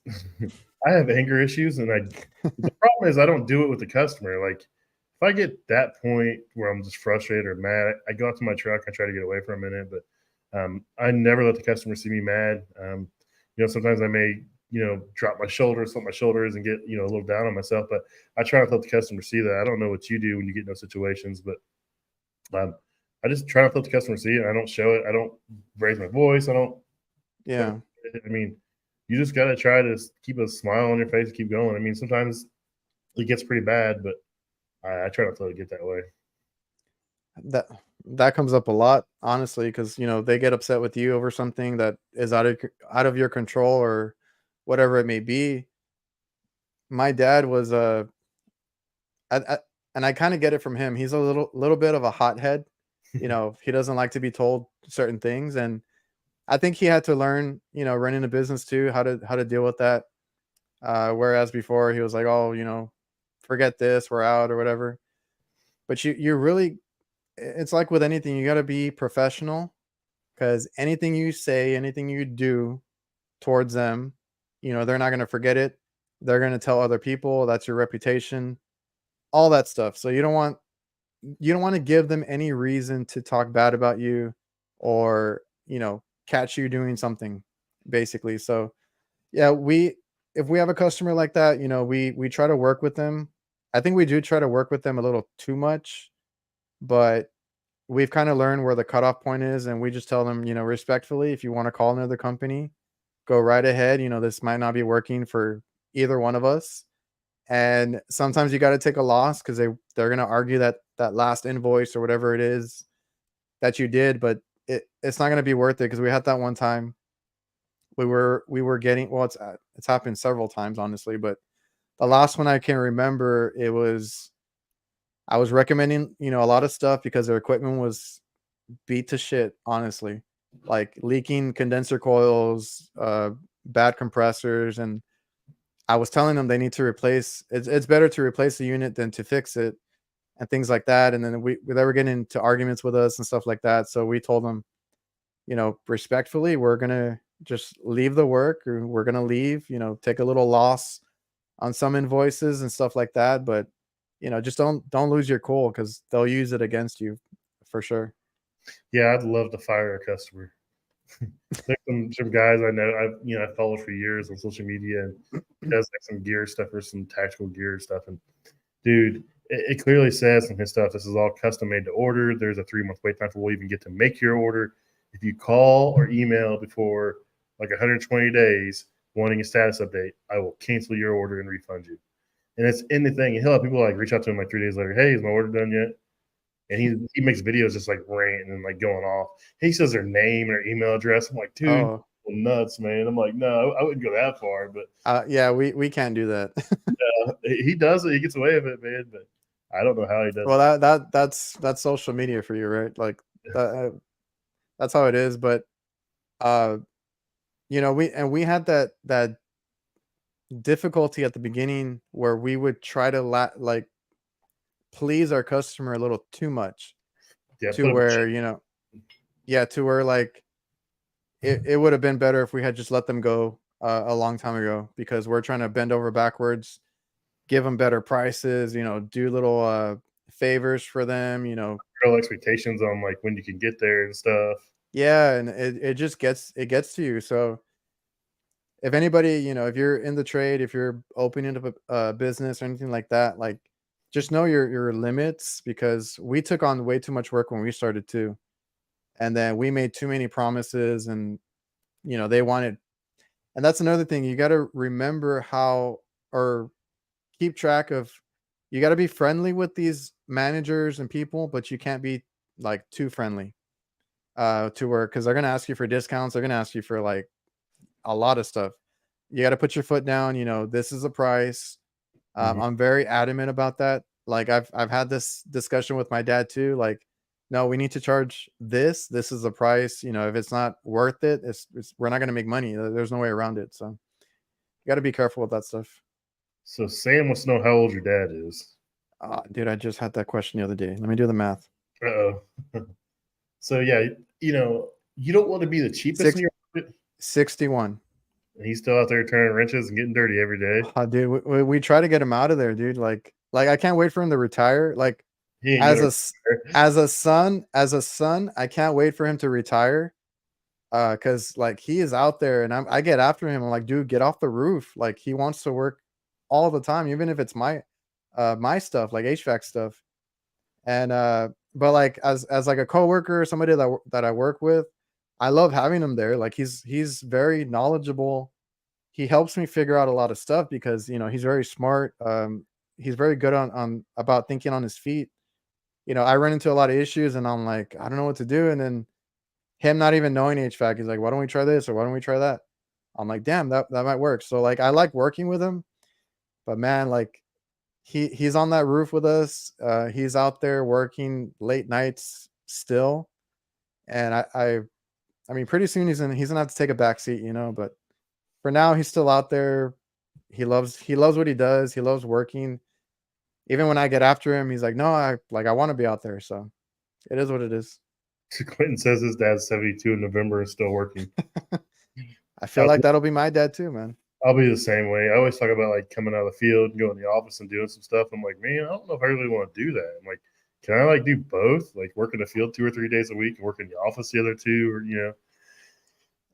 Speaker 1: I have anger issues, and the problem is I don't do it with the customer. Like, if I get that point where I'm just frustrated or mad, I go out to my truck. I try to get away for a minute, but I never let the customer see me mad. Sometimes I may drop my shoulders, slip my shoulders, and get a little down on myself. But I try not to let the customer see that. I don't know what you do when you get in those situations, but um, I just try not to let the customer see it. I don't show it. I don't raise my voice. I don't.
Speaker 2: Yeah.
Speaker 1: I mean, you just got to try to keep a smile on your face and keep going. I mean, sometimes it gets pretty bad, but I try not to let it get that way.
Speaker 2: That that comes up a lot, honestly, because they get upset with you over something that is out of your control, or whatever it may be. My dad was I and I kind of get it from him. He's a little bit of a hothead. He doesn't like to be told certain things, and I think he had to learn, running a business too, how to deal with that. Whereas before he was like, oh, forget this, we're out, or whatever. But you really, it's like with anything, you got to be professional, because anything you say, anything you do towards them, they're not going to forget it. They're going to tell other people. That's your reputation, all that stuff. So you don't want to give them any reason to talk bad about you, or catch you doing something, basically. So yeah, if we have a customer like that, we try to work with them. I think we do try to work with them a little too much, but we've kind of learned where the cutoff point is, and we just tell them, respectfully, if you want to call another company, go right ahead. This might not be working for either one of us. And sometimes you got to take a loss, because they're going to argue that last invoice or whatever it is that you did, but it's not going to be worth it, because we had that one time we were getting, well, it's happened several times, honestly, but The last one I can remember, it was I was recommending, a lot of stuff because their equipment was beat to shit, honestly. Like leaking condenser coils, bad compressors, and I was telling them they need to replace it's better to replace the unit than to fix it and things like that. And then they were getting into arguments with us and stuff like that. So we told them, respectfully, we're gonna just leave the work, or we're gonna leave, take a little loss on some invoices and stuff like that. But just don't lose your cool because they'll use it against you for sure.
Speaker 1: Yeah, I'd love to fire a customer. There's some guys I know I've followed for years on social media, and he does like some gear stuff or some tactical gear stuff. And dude, it clearly says in his stuff this is all custom made to order. There's a 3-month wait time for we'll even get to make your order. If you call or email before like 120 days wanting a status update, I will cancel your order and refund you. And it's in the thing. And he'll have people like reach out to him like 3 days later. Hey, is my order done yet? And he makes videos just like ranting and like going off. He says their name and their email address. I'm like, dude,
Speaker 2: Oh,
Speaker 1: nuts, man. I'm like, no, I wouldn't go that far, but
Speaker 2: yeah, we can't do that.
Speaker 1: he does it. He gets away with it, man. But I don't know how he does
Speaker 2: Well,
Speaker 1: it.
Speaker 2: that's social media for you, right? Like that, that's how it is. But uh, we had that difficulty at the beginning where we would try to like please our customer a little too much
Speaker 1: Yeah,
Speaker 2: to
Speaker 1: put him in
Speaker 2: where,
Speaker 1: check.
Speaker 2: yeah, to where like it would have been better if we had just let them go a long time ago because we're trying to bend over backwards, give them better prices, do little favors for them,
Speaker 1: Real expectations on like when you can get there and stuff.
Speaker 2: yeah, and it just gets to you. So if anybody, if you're in the trade, if you're opening up a business or anything like that, like just know your limits because we took on way too much work when we started too. And then we made too many promises and they wanted, and that's another thing. You got to remember how, or keep track of, you got to be friendly with these managers and people, but you can't be like too friendly to work because they're going to ask you for discounts. They're going to ask you for like a lot of stuff. You got to put your foot down. This is a price.
Speaker 1: Mhm.
Speaker 2: I'm very adamant about that. Like I've had this discussion with my dad too. Like, no, we need to charge this. This is the price. If it's not worth it, we're not going to make money. There's no way around it. So you got to be careful with that stuff.
Speaker 1: So Sam wants to know how old your dad is.
Speaker 2: Dude, I just had that question the other day. Let me do the math.
Speaker 1: Uh-oh. So yeah, you don't want to be the cheapest in
Speaker 2: Six,
Speaker 1: your market.
Speaker 2: 61.
Speaker 1: And he's still out there turning wrenches and getting dirty every day.
Speaker 2: Dude, we try to get him out of there, dude. Like I can't wait for him to retire. Like
Speaker 1: He ain't
Speaker 2: as
Speaker 1: gonna
Speaker 2: a as a son, I can't wait for him to retire. Cause like he is out there and I get after him. I'm like, dude, get off the roof. Like he wants to work all the time, even if it's my stuff, like HVAC stuff. And but like as like a coworker, somebody that I work with, I love having him there. Like he's very knowledgeable. He helps me figure out a lot of stuff because he's very smart. He's very good on about thinking on his feet. I run into a lot of issues and I'm like, I don't know what to do. And then him not even knowing HVAC, he's like, why don't we try this or why don't we try that? I'm like, damn, that might work. So like I like working with him, but man, like he's on that roof with us. He's out there working late nights still. And I mean pretty soon he's gonna have to take a back seat, but for now he's still out there. He loves what he does. He loves working. Even when I get after him, he's like, no, I want to be out there. So it is what it is.
Speaker 1: Quentin says his dad's 72 in November and still working.
Speaker 2: I feel like that'll be my dad too, man.
Speaker 1: I'll be the same way. I always talk about like coming out of the field and going to the office and doing some stuff. I'm like, man, I don't know if I really want to do that. I'm like, can I like do both? Like work in the field 2 or 3 days a week and work in the office the other 2, or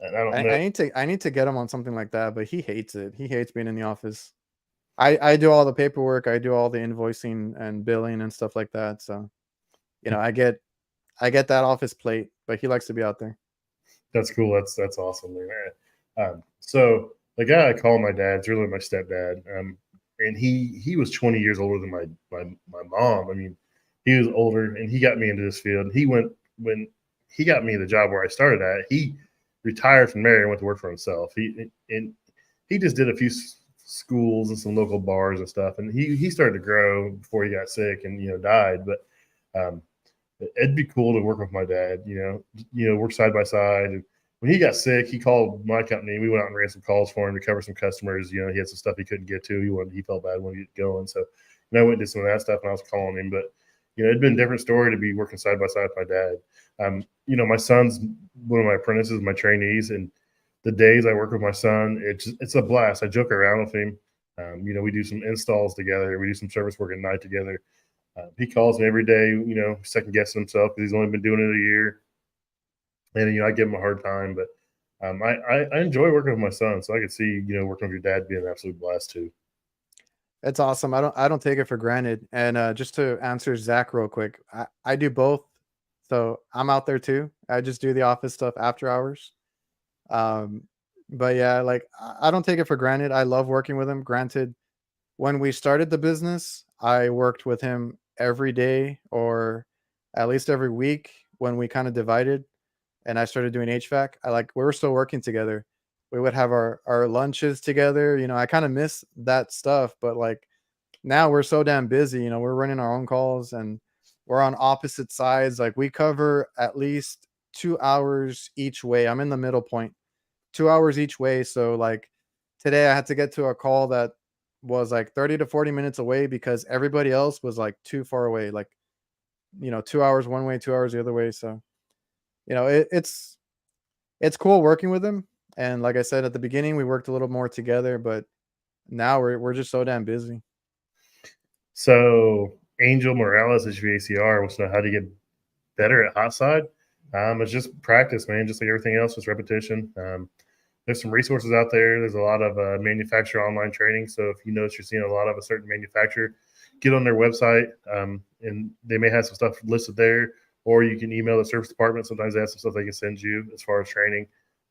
Speaker 1: and I don't know.
Speaker 2: I need to get him on something like that, but he hates it. He hates being in the office. I do all the paperwork, I do all the invoicing and billing and stuff like that. So, I get that off his plate, but he likes to be out there.
Speaker 1: That's cool. That's awesome, man. So the guy I call my dad's really my stepdad, and he was 20 years older than my mom. I mean, he was older, and he got me into this field. He went when he got me the job where I started at. He retired from there and went to work for himself. He just did a schools and some local bars and stuff. And he started to grow before he got sick and died. But um, it'd be cool to work with my dad. Work side by side. And when he got sick, he called my company. We went out and ran some calls for him to cover some customers. He had some stuff he couldn't get to. He felt bad when he get going. So I went and did some of that stuff, and I was calling him. But it'd been a different story to be working side by side with my dad. My son's one of my apprentices, my trainees, and the days I work with my son, it's a blast. I joke around with him. We do some installs together. We do some service work at night together. He calls me every day, second guessing himself because he's only been doing it a year, and I give him a hard time. But I enjoy working with my son, so I could see working with your dad being an absolute blast too.
Speaker 2: It's awesome. I don't take it for granted. And just to answer Zach real quick, I do both. So I'm out there too. I just do the office stuff after hours. Um, but yeah, like I don't take it for granted. I love working with him. Granted, when we started the business, I worked with him every day or at least every week when we kind of divided and I started doing HVAC. We were still working together. We would have our lunches together. I kind of miss that stuff, but like now we're so damn busy. We're running our own calls and we're on opposite sides. Like we cover at least 2 hours each way. I'm in the middle point, 2 hours each way. So like today I had to get to a call that was like 30 to 40 minutes away because everybody else was like too far away. Like, 2 hours one way, 2 hours the other way. So, it's cool working with him. And like I said at the beginning, we worked a little more together, but now we're just so damn busy.
Speaker 1: So Angel Morales at VACR wants to know how to get better at hot side. It's just practice, man. Just like everything else, just repetition. There's some resources out there. There's a lot of manufacturer online training. So if you notice you're seeing a lot of a certain manufacturer, get on their website, and they may have some stuff listed there. Or you can email the service department. Sometimes they have some stuff they can send you as far as training.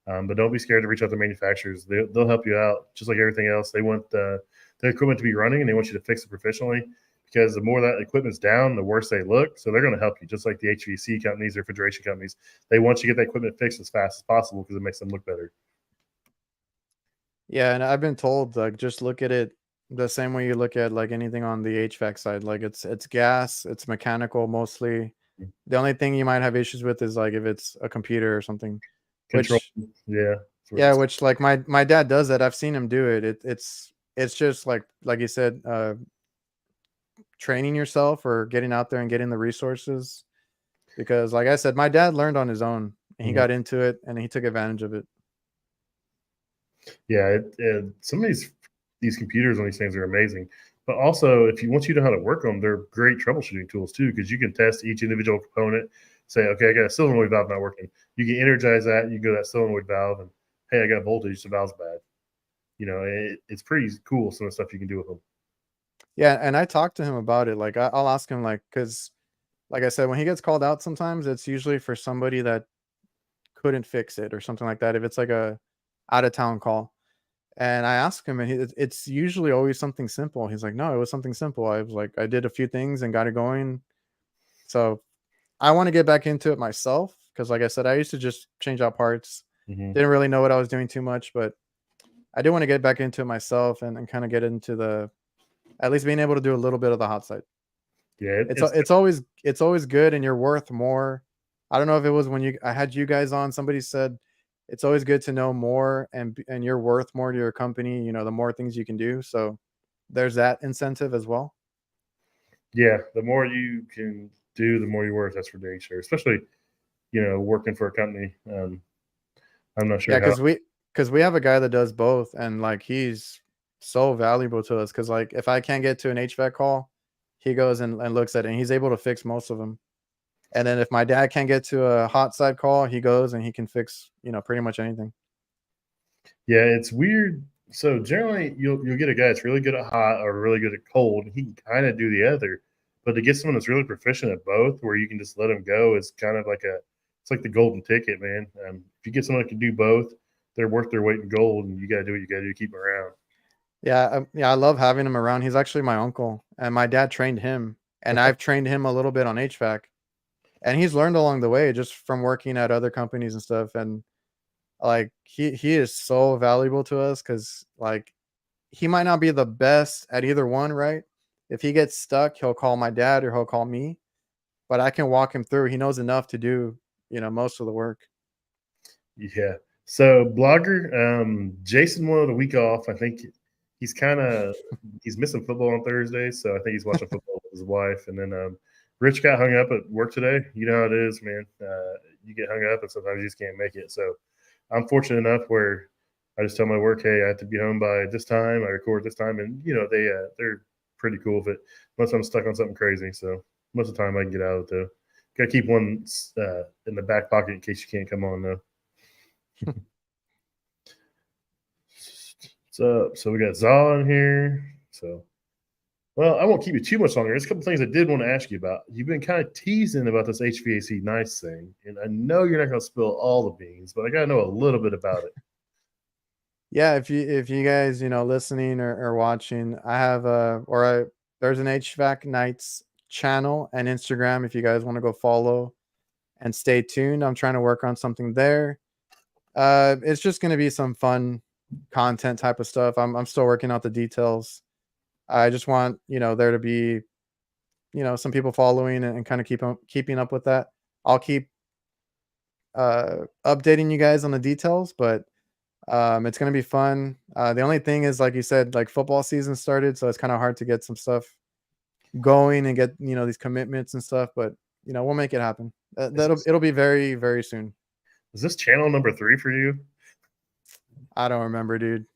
Speaker 1: But don't be scared to reach out to manufacturers. They'll help you out, just like everything else. They want the equipment to be running, and they want you to fix it professionally. Because the more that equipment's down, the worse they look. So they're going to help you, just like the HVAC companies, refrigeration companies. They want you to get that equipment fixed as fast as possible because it makes them look better.
Speaker 2: Yeah, and I've been told like just look at it the same way you look at like anything on the HVAC side. Like it's gas, it's mechanical mostly. The only thing you might have issues with is like if it's a computer or something.
Speaker 1: Control,
Speaker 2: Which
Speaker 1: yeah,
Speaker 2: yeah, which like my dad does that. I've seen him do it. It's just like you said, training yourself or getting out there and getting the resources. Because like I said, my dad learned on his own and he got into it and he took advantage of it.
Speaker 1: Yeah, some of these computers on these things are amazing. But also, if you once you know how to work them, they're great troubleshooting tools too, because you can test each individual component. Say, okay, I got a solenoid valve not working. You can energize that. You go to that solenoid valve, and hey, I got voltage. The valve's bad. It's pretty cool some of the stuff you can do with them.
Speaker 2: Yeah, and I talked to him about it. Like I'll ask him like because like I said, when he gets called out, sometimes it's usually for somebody that couldn't fix it or something like that. If it's like a out of town call, and I asked him, and it's usually always something simple. He's like, no, it was something simple. I was like, I did a few things and got it going. So I want to get back into it myself because, like I said, I used to just change out parts. Didn't really know what I was doing too much, but I do want to get back into it myself and kind of get into the at least being able to do a little bit of the hot side.
Speaker 1: Yeah,
Speaker 2: It's always good, and you're worth more. I don't know if it was when I had you guys on. Somebody said it's always good to know more, and you're worth more to your company. The more things you can do. So there's that incentive as well.
Speaker 1: yeah. The more you can do, the more you're worth. That's for dang sure. Especially working for a company. I'm not
Speaker 2: Yeah,
Speaker 1: sure how.
Speaker 2: because we have a guy that does both, and like he's so valuable to us. Because like if I can't get to an HVAC call, he goes and looks at it, and he's able to fix most of them. And then if my dad can't get to a hot side call, he goes and he can fix pretty much anything.
Speaker 1: Yeah, it's weird. So generally, you'll get a guy that's really good at hot or really good at cold. He can kind of do the other, but to get someone that's really proficient at both, where you can just let them go, is kind of like it's like the golden ticket, man. If you get someone that can do both, they're worth their weight in gold, and you got to do what you got to do to keep them around.
Speaker 2: Yeah, I love having him around. He's actually my uncle, and my dad trained him, and I've trained him a little bit on HVAC, and he's learned along the way just from working at other companies and stuff. And like he is so valuable to us because like he might not be the best at either one, right? If he gets stuck, he'll call my dad or he'll call me, but I can walk him through. He knows enough to do, most of the work.
Speaker 1: Yeah. So blogger, Jason wanted a week off. I think he's kind of he's missing football on Thursday, so I think he's watching football with his wife. And then Rich got hung up at work today. You know how it is, man. You get hung up, and sometimes you just can't make it. So I'm fortunate enough where I just tell my work, hey, I have to be home by this time. I record this time, and they're pretty cool with it. Unless I'm stuck on something crazy, so most of the time I can get out of it though. Got to keep one in the back pocket in case you can't come on though. What's up? So we got Zaw in here. So, well, I won't keep you too much longer. There's a couple things I did want to ask you about. You've been kind of teasing about this HVAC nice thing, and I know you're not going to spill all the beans, but I got to know a little bit about it.
Speaker 2: Yeah, if you guys, listening or watching, I have there's an HVAC Nights channel and Instagram if you guys want to go follow and stay tuned. I'm trying to work on something there. It's just going to be some fun content type of stuff. I'm still working out the details. I just want, there to be, some people following and kind of keeping up with that. I'll keep updating you guys on the details, but it's gonna be fun. The only thing is, like you said, like football season started, so it's kind of hard to get some stuff going and get these commitments and stuff. But we'll make it happen. It'll be very very soon.
Speaker 1: Is this channel number 3 for you?
Speaker 2: I don't remember, dude.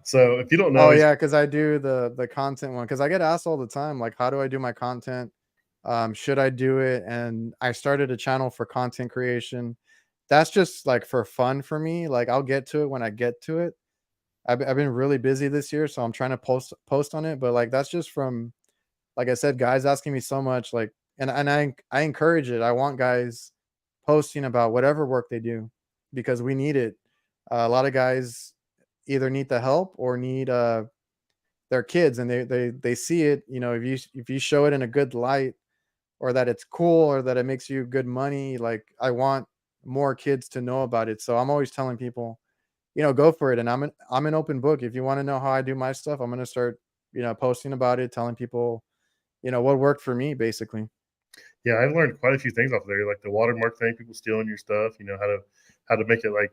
Speaker 1: So if you don't know,
Speaker 2: Oh yeah, because I do the content one because I get asked all the time, like, how do I do my content? Should I do it? And I started a channel for content creation. That's just like for fun for me. Like I'll get to it when I get to it. I've been really busy this year, so I'm trying to post on it. But like that's just from, like I said, guys asking me so much. Like, and I encourage it. I want guys posting about whatever work they do because we need it. A lot of guys either need the help or need their kids, and they see it. If you show it in a good light, or that it's cool, or that it makes you good money. Like I want more kids to know about it. So I'm always telling people, go for it. And I'm an open book. If you want to know how I do my stuff, I'm gonna start, posting about it, telling people, what worked for me, basically.
Speaker 1: yeah, I've learned quite a few things off there, like the watermark thing, people stealing your stuff. You know how to make it like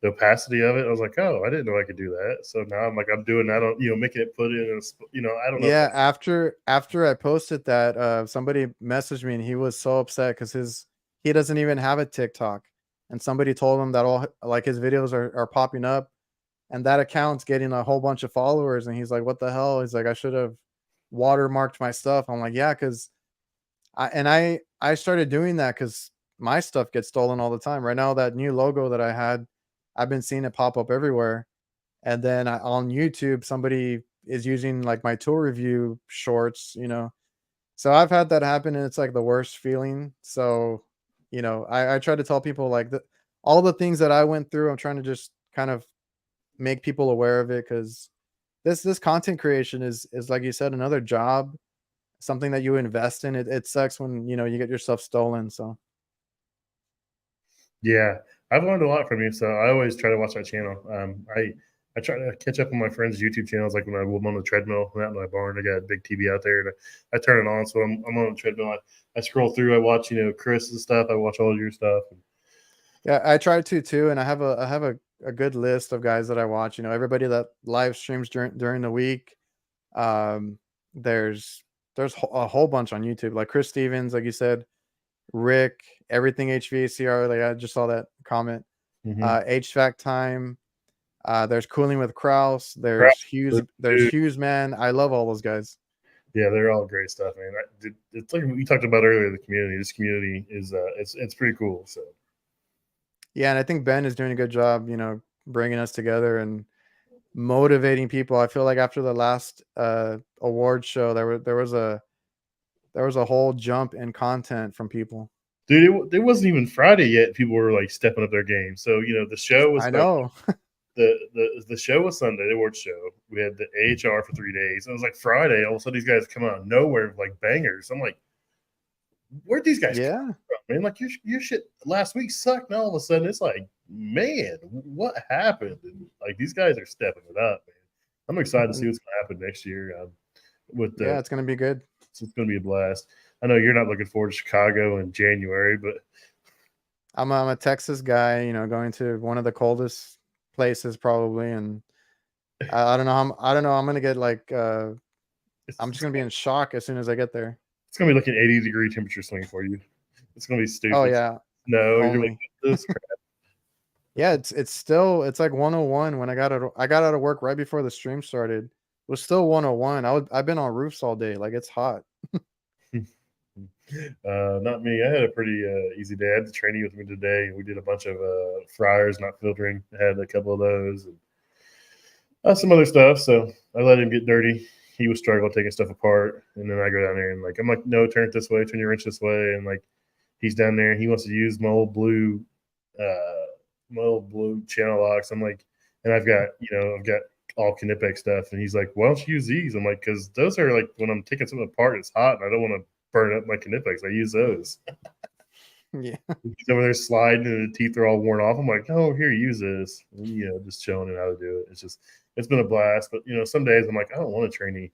Speaker 1: the opacity of it. I was like, oh, I didn't know I could do that. So now I'm doing that on making it put in. I don't know.
Speaker 2: Yeah, after I posted that, somebody messaged me and he was so upset because he doesn't even have a TikTok. And somebody told him that all like his videos are popping up and that account's getting a whole bunch of followers. And he's like, what the hell? He's like, I should have watermarked my stuff. I'm like, yeah, because I started doing that because my stuff gets stolen all the time. Right now, that new logo that I had, I've been seeing it pop up everywhere. And then on YouTube, somebody is using like my tour review shorts. So I've had that happen, and it's like the worst feeling. So, I try to tell people like all the things that I went through. I'm trying to just kind of make people aware of it because this content creation is like you said, another job, something that you invest in. It sucks when you get your stuff stolen. So
Speaker 1: Yeah, I've learned a lot from you, so I always try to watch that channel. I try to catch up on my friends' YouTube channels, like when I'm on the treadmill, I'm out in my barn. I got a big TV out there, and I turn it on, so I'm on the treadmill. I scroll through, I watch Chris's stuff, I watch all your stuff.
Speaker 2: yeah, I try to too, and I have a good list of guys that I watch. Everybody that live streams during the week. Um, there's a whole bunch on YouTube, like Chris Stevens, like you said, Rick, everything HVACR. Like I just saw that comment.
Speaker 1: Mm-hmm.
Speaker 2: HVAC time. There's Cooling with Kraus. There's Hughes. There's Hughes, man. I love all those guys.
Speaker 1: Yeah, they're all great stuff, man. It's like we talked about earlier. The community. This community is it's pretty cool. So
Speaker 2: Yeah, and I think Ben is doing a good job. Bringing us together and motivating people. I feel like after the last award show, there was a whole jump in content from people.
Speaker 1: dude, it wasn't even Friday yet. People were like stepping up their game. So the show was
Speaker 2: I know.
Speaker 1: the show was Sunday, the awards show. We had the AHR for 3 days. And it was like Friday. All of a sudden, these guys come out of nowhere with like bangers. I'm like, where'd these guys
Speaker 2: Yeah.
Speaker 1: come from, man? Like your shit last week sucked. And all of a sudden, it's like, man, what happened? And like these guys are stepping it up, man. I'm excited to see what's going to happen next year with
Speaker 2: Yeah,
Speaker 1: the.
Speaker 2: it's gonna be good.
Speaker 1: It's going to be a blast. I know you're not looking forward to Chicago in January, but
Speaker 2: I'm a Texas guy, going to one of the coldest places probably, and I don't know. I don't know. I'm gonna get like
Speaker 1: it's,
Speaker 2: I'm just
Speaker 1: it's,
Speaker 2: gonna be in shock as soon as I get there.
Speaker 1: it's going to be like an 80-degree temperature swing for you. It's going to be
Speaker 2: Oh
Speaker 1: stupid.
Speaker 2: yeah,
Speaker 1: No, you're like
Speaker 2: only.
Speaker 1: this crap.
Speaker 2: Yeah, it's like 101 when I got out of work right before the stream started. It was still 101. I've been on roofs all day. Like it's hot.
Speaker 1: Not me. I had a pretty easy day. I had the trainee with me today. We did a bunch of fryers, not filtering. I had a couple of those and some other stuff. So I let him get dirty. He was struggling taking stuff apart, and then I go down there and like I'm like, no, turn it this way, turn your wrench this way, and like he's down there. He wants to use my old blue channel locks. I'm like, and I've got all Knipex stuff, and he's like, why don't you use these? I'm like, because those are like when I'm taking something apart, it's hot, and I don't want to burn up my Knipex. I use those.
Speaker 2: Yeah.
Speaker 1: He's over there sliding, and the teeth are all worn off. I'm like, oh, here, use this. And, just showing him how to do it. It's been a blast. But some days I'm like, I don't want a trainee.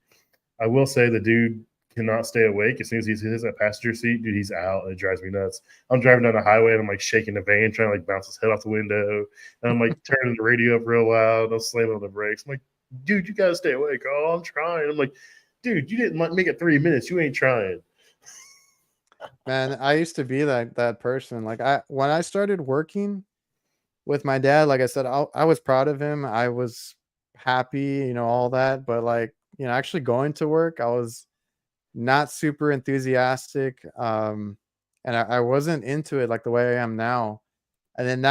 Speaker 1: I will say the dude cannot stay awake. As soon as he hits that passenger seat, dude, he's out. And it drives me nuts. I'm driving down the highway and I'm like shaking the van, trying to like bounce his head off the window. And I'm like turning the radio up real loud. I'm slamming on the brakes. I'm like, dude, you gotta stay awake. Oh, I'm trying. I'm like, dude, you didn't make it 3 minutes. You ain't trying.
Speaker 2: Man, I used to be that person. Like when I started working with my dad, like I said, I was proud of him. I was happy, all that. But like, actually going to work, I was not super enthusiastic. And I wasn't into it like the way I am now. And then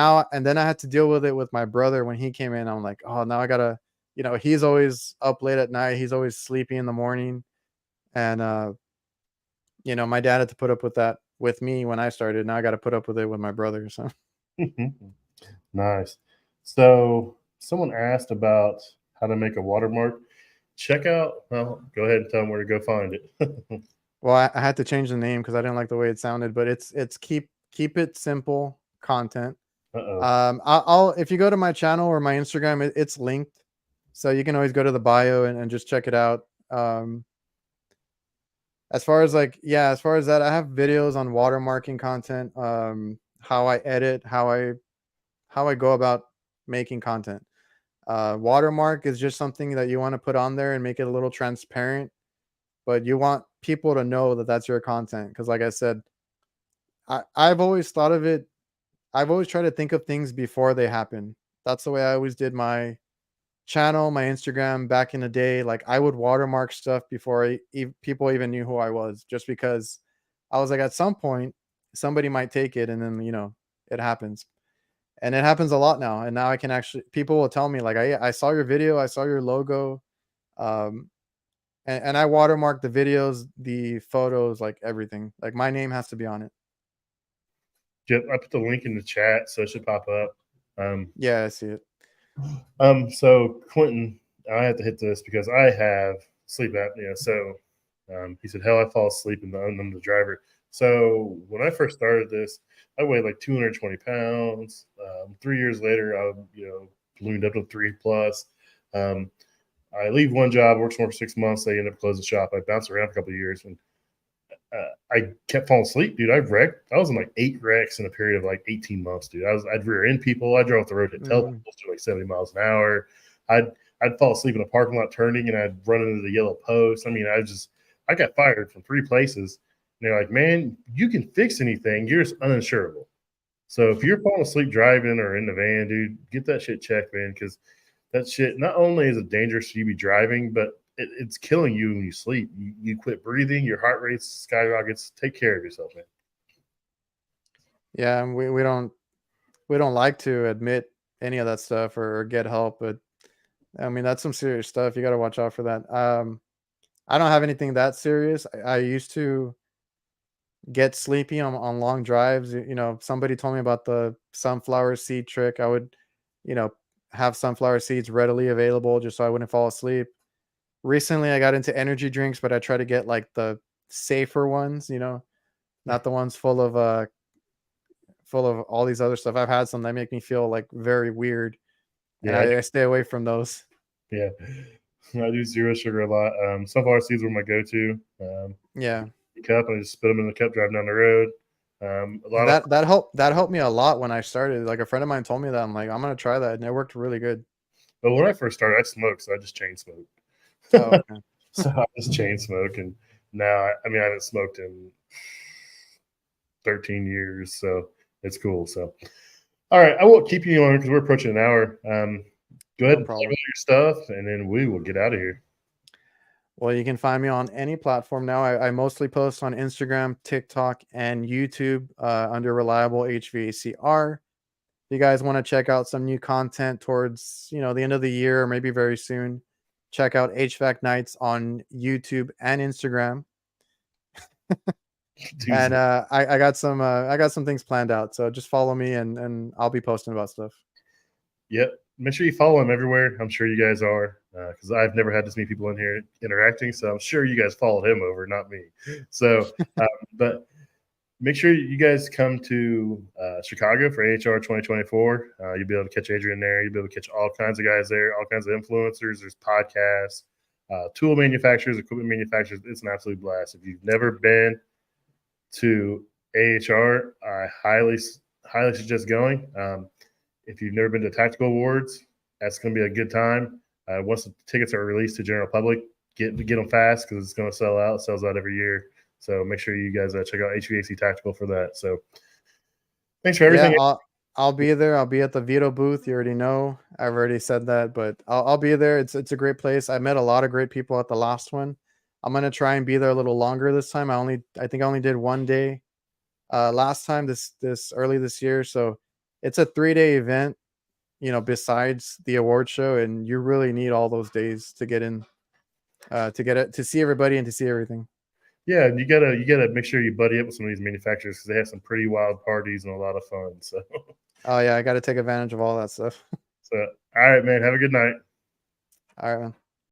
Speaker 2: I had to deal with it with my brother when he came in. I'm like, oh, now I gotta, he's always up late at night. He's always sleepy in the morning. And my dad had to put up with that with me when I started. Now I got to put up with it with my brother. So
Speaker 1: Nice. So someone asked about how to make a watermark. Check out. Well, go ahead and tell them where to go find it.
Speaker 2: well, I had to change the name because I didn't like the way it sounded, but it's keep it simple content.
Speaker 1: Uh-oh.
Speaker 2: I'll if you go to my channel or my Instagram, it's linked, so you can always go to the bio and just check it out. As far as as far as that, I have videos on watermarking content, how I edit, how I go about making content. Watermark is just something that you want to put on there and make it a little transparent, but you want people to know that that's your content. Because, like I said, I've always thought of it. I've always tried to think of things before they happen. That's the way I always did my channel, my Instagram back in the day. Like I would watermark stuff before people even knew who I was, just because I was like, at some point, somebody might take it, and then it happens. And it happens a lot now. And now I can actually, people will tell me like, I saw your video, I saw your logo, um, and I watermark the videos, the photos, like everything. Like my name has to be on it.
Speaker 1: Yep, I put the link in the chat, so it should pop up.
Speaker 2: Yeah, I see it.
Speaker 1: So Quentin, I have to hit this because I have sleep apnea. So he said, hell, I fall asleep and I'm the driver. So when I first started this, I weighed like 220 pounds. 3 years later, I ballooned up to 3 plus. I leave one job, works more for 6 months. They end up closing the shop. I bounced around a couple of years, and I kept falling asleep, dude. I was in like 8 wrecks in a period of like 18 months, dude. I'd rear end people. I drove off the road to tell people to like 70 miles an hour. I'd fall asleep in a parking lot turning, and I'd run into the yellow post. I mean, I got fired from 3 places. And they're like, man, you can fix anything. You're just uninsurable. So if you're falling asleep driving or in the van, dude, get that shit checked, man, because that shit not only is it dangerous for you to be driving, but it's killing you when you sleep. You quit breathing, your heart rate skyrockets. Take care of yourself, man.
Speaker 2: Yeah, and we don't like to admit any of that stuff or get help, but I mean that's some serious stuff. You got to watch out for that. I don't have anything that serious. I used to get sleepy on long drives. Somebody told me about the sunflower seed trick. I would, you know, have sunflower seeds readily available just so I wouldn't fall asleep. Recently, I got into energy drinks, but I try to get like the safer ones, not the ones full of all these other stuff. I've had some that make me feel like very weird, and
Speaker 1: Yeah,
Speaker 2: I stay away from those.
Speaker 1: yeah. I do zero sugar a lot. Sunflower seeds were my go-to.
Speaker 2: Yeah.
Speaker 1: Cup, I just spit them in the cup, driving down the road. A lot of
Speaker 2: That helped me a lot when I started. Like a friend of mine told me that. I'm like, I'm gonna try that, and it worked really good.
Speaker 1: But when I first started, I smoked, so I just chain smoked.
Speaker 2: Oh, okay.
Speaker 1: So I just chain smoke, and now I mean I haven't smoked in 13 years, so it's cool. So all right, I won't keep you on because we're approaching an hour. Go ahead
Speaker 2: No
Speaker 1: and play
Speaker 2: problem.
Speaker 1: with your stuff, and then we will get out of here.
Speaker 2: Well, you can find me on any platform now. I mostly post on Instagram, TikTok, and YouTube under Reliable HVACR. If you guys want to check out some new content towards the end of the year or maybe very soon, check out HVAC Nights on YouTube and Instagram. And I got some things planned out. So just follow me and I'll be posting about stuff.
Speaker 1: Yep. Make sure you follow him everywhere. I'm sure you guys are, because I've never had this many people in here interacting. So I'm sure you guys followed him over, not me. So, but make sure you guys come to Chicago for AHR 2024. You'll be able to catch Adrian there. You'll be able to catch all kinds of guys there, all kinds of influencers. There's podcasts, tool manufacturers, equipment manufacturers. It's an absolute blast. If you've never been to AHR, I highly suggest going. If you've never been to Tactical Awards, that's going to be a good time. Once the tickets are released to general public, get them fast because it's going to sell out. It sells out every year. So make sure you guys check out HVAC Tactical for that. So thanks for everything.
Speaker 2: Yeah, I'll be there. I'll be at the Vito booth. You already know. I've already said that, but I'll be there. It's a great place. I met a lot of great people at the last one. I'm gonna try and be there a little longer this time. I think I only did 1 day last time this early this year. So it's a 3-day event, besides the award show, and you really need all those days to get in to get it to see everybody and to see everything.
Speaker 1: Yeah, you gotta make sure you buddy up with some of these manufacturers because they have some pretty wild parties and a lot of fun. So
Speaker 2: Oh yeah, I got to take advantage of all that stuff.
Speaker 1: so all right, man. Have a good night.
Speaker 2: All right, man.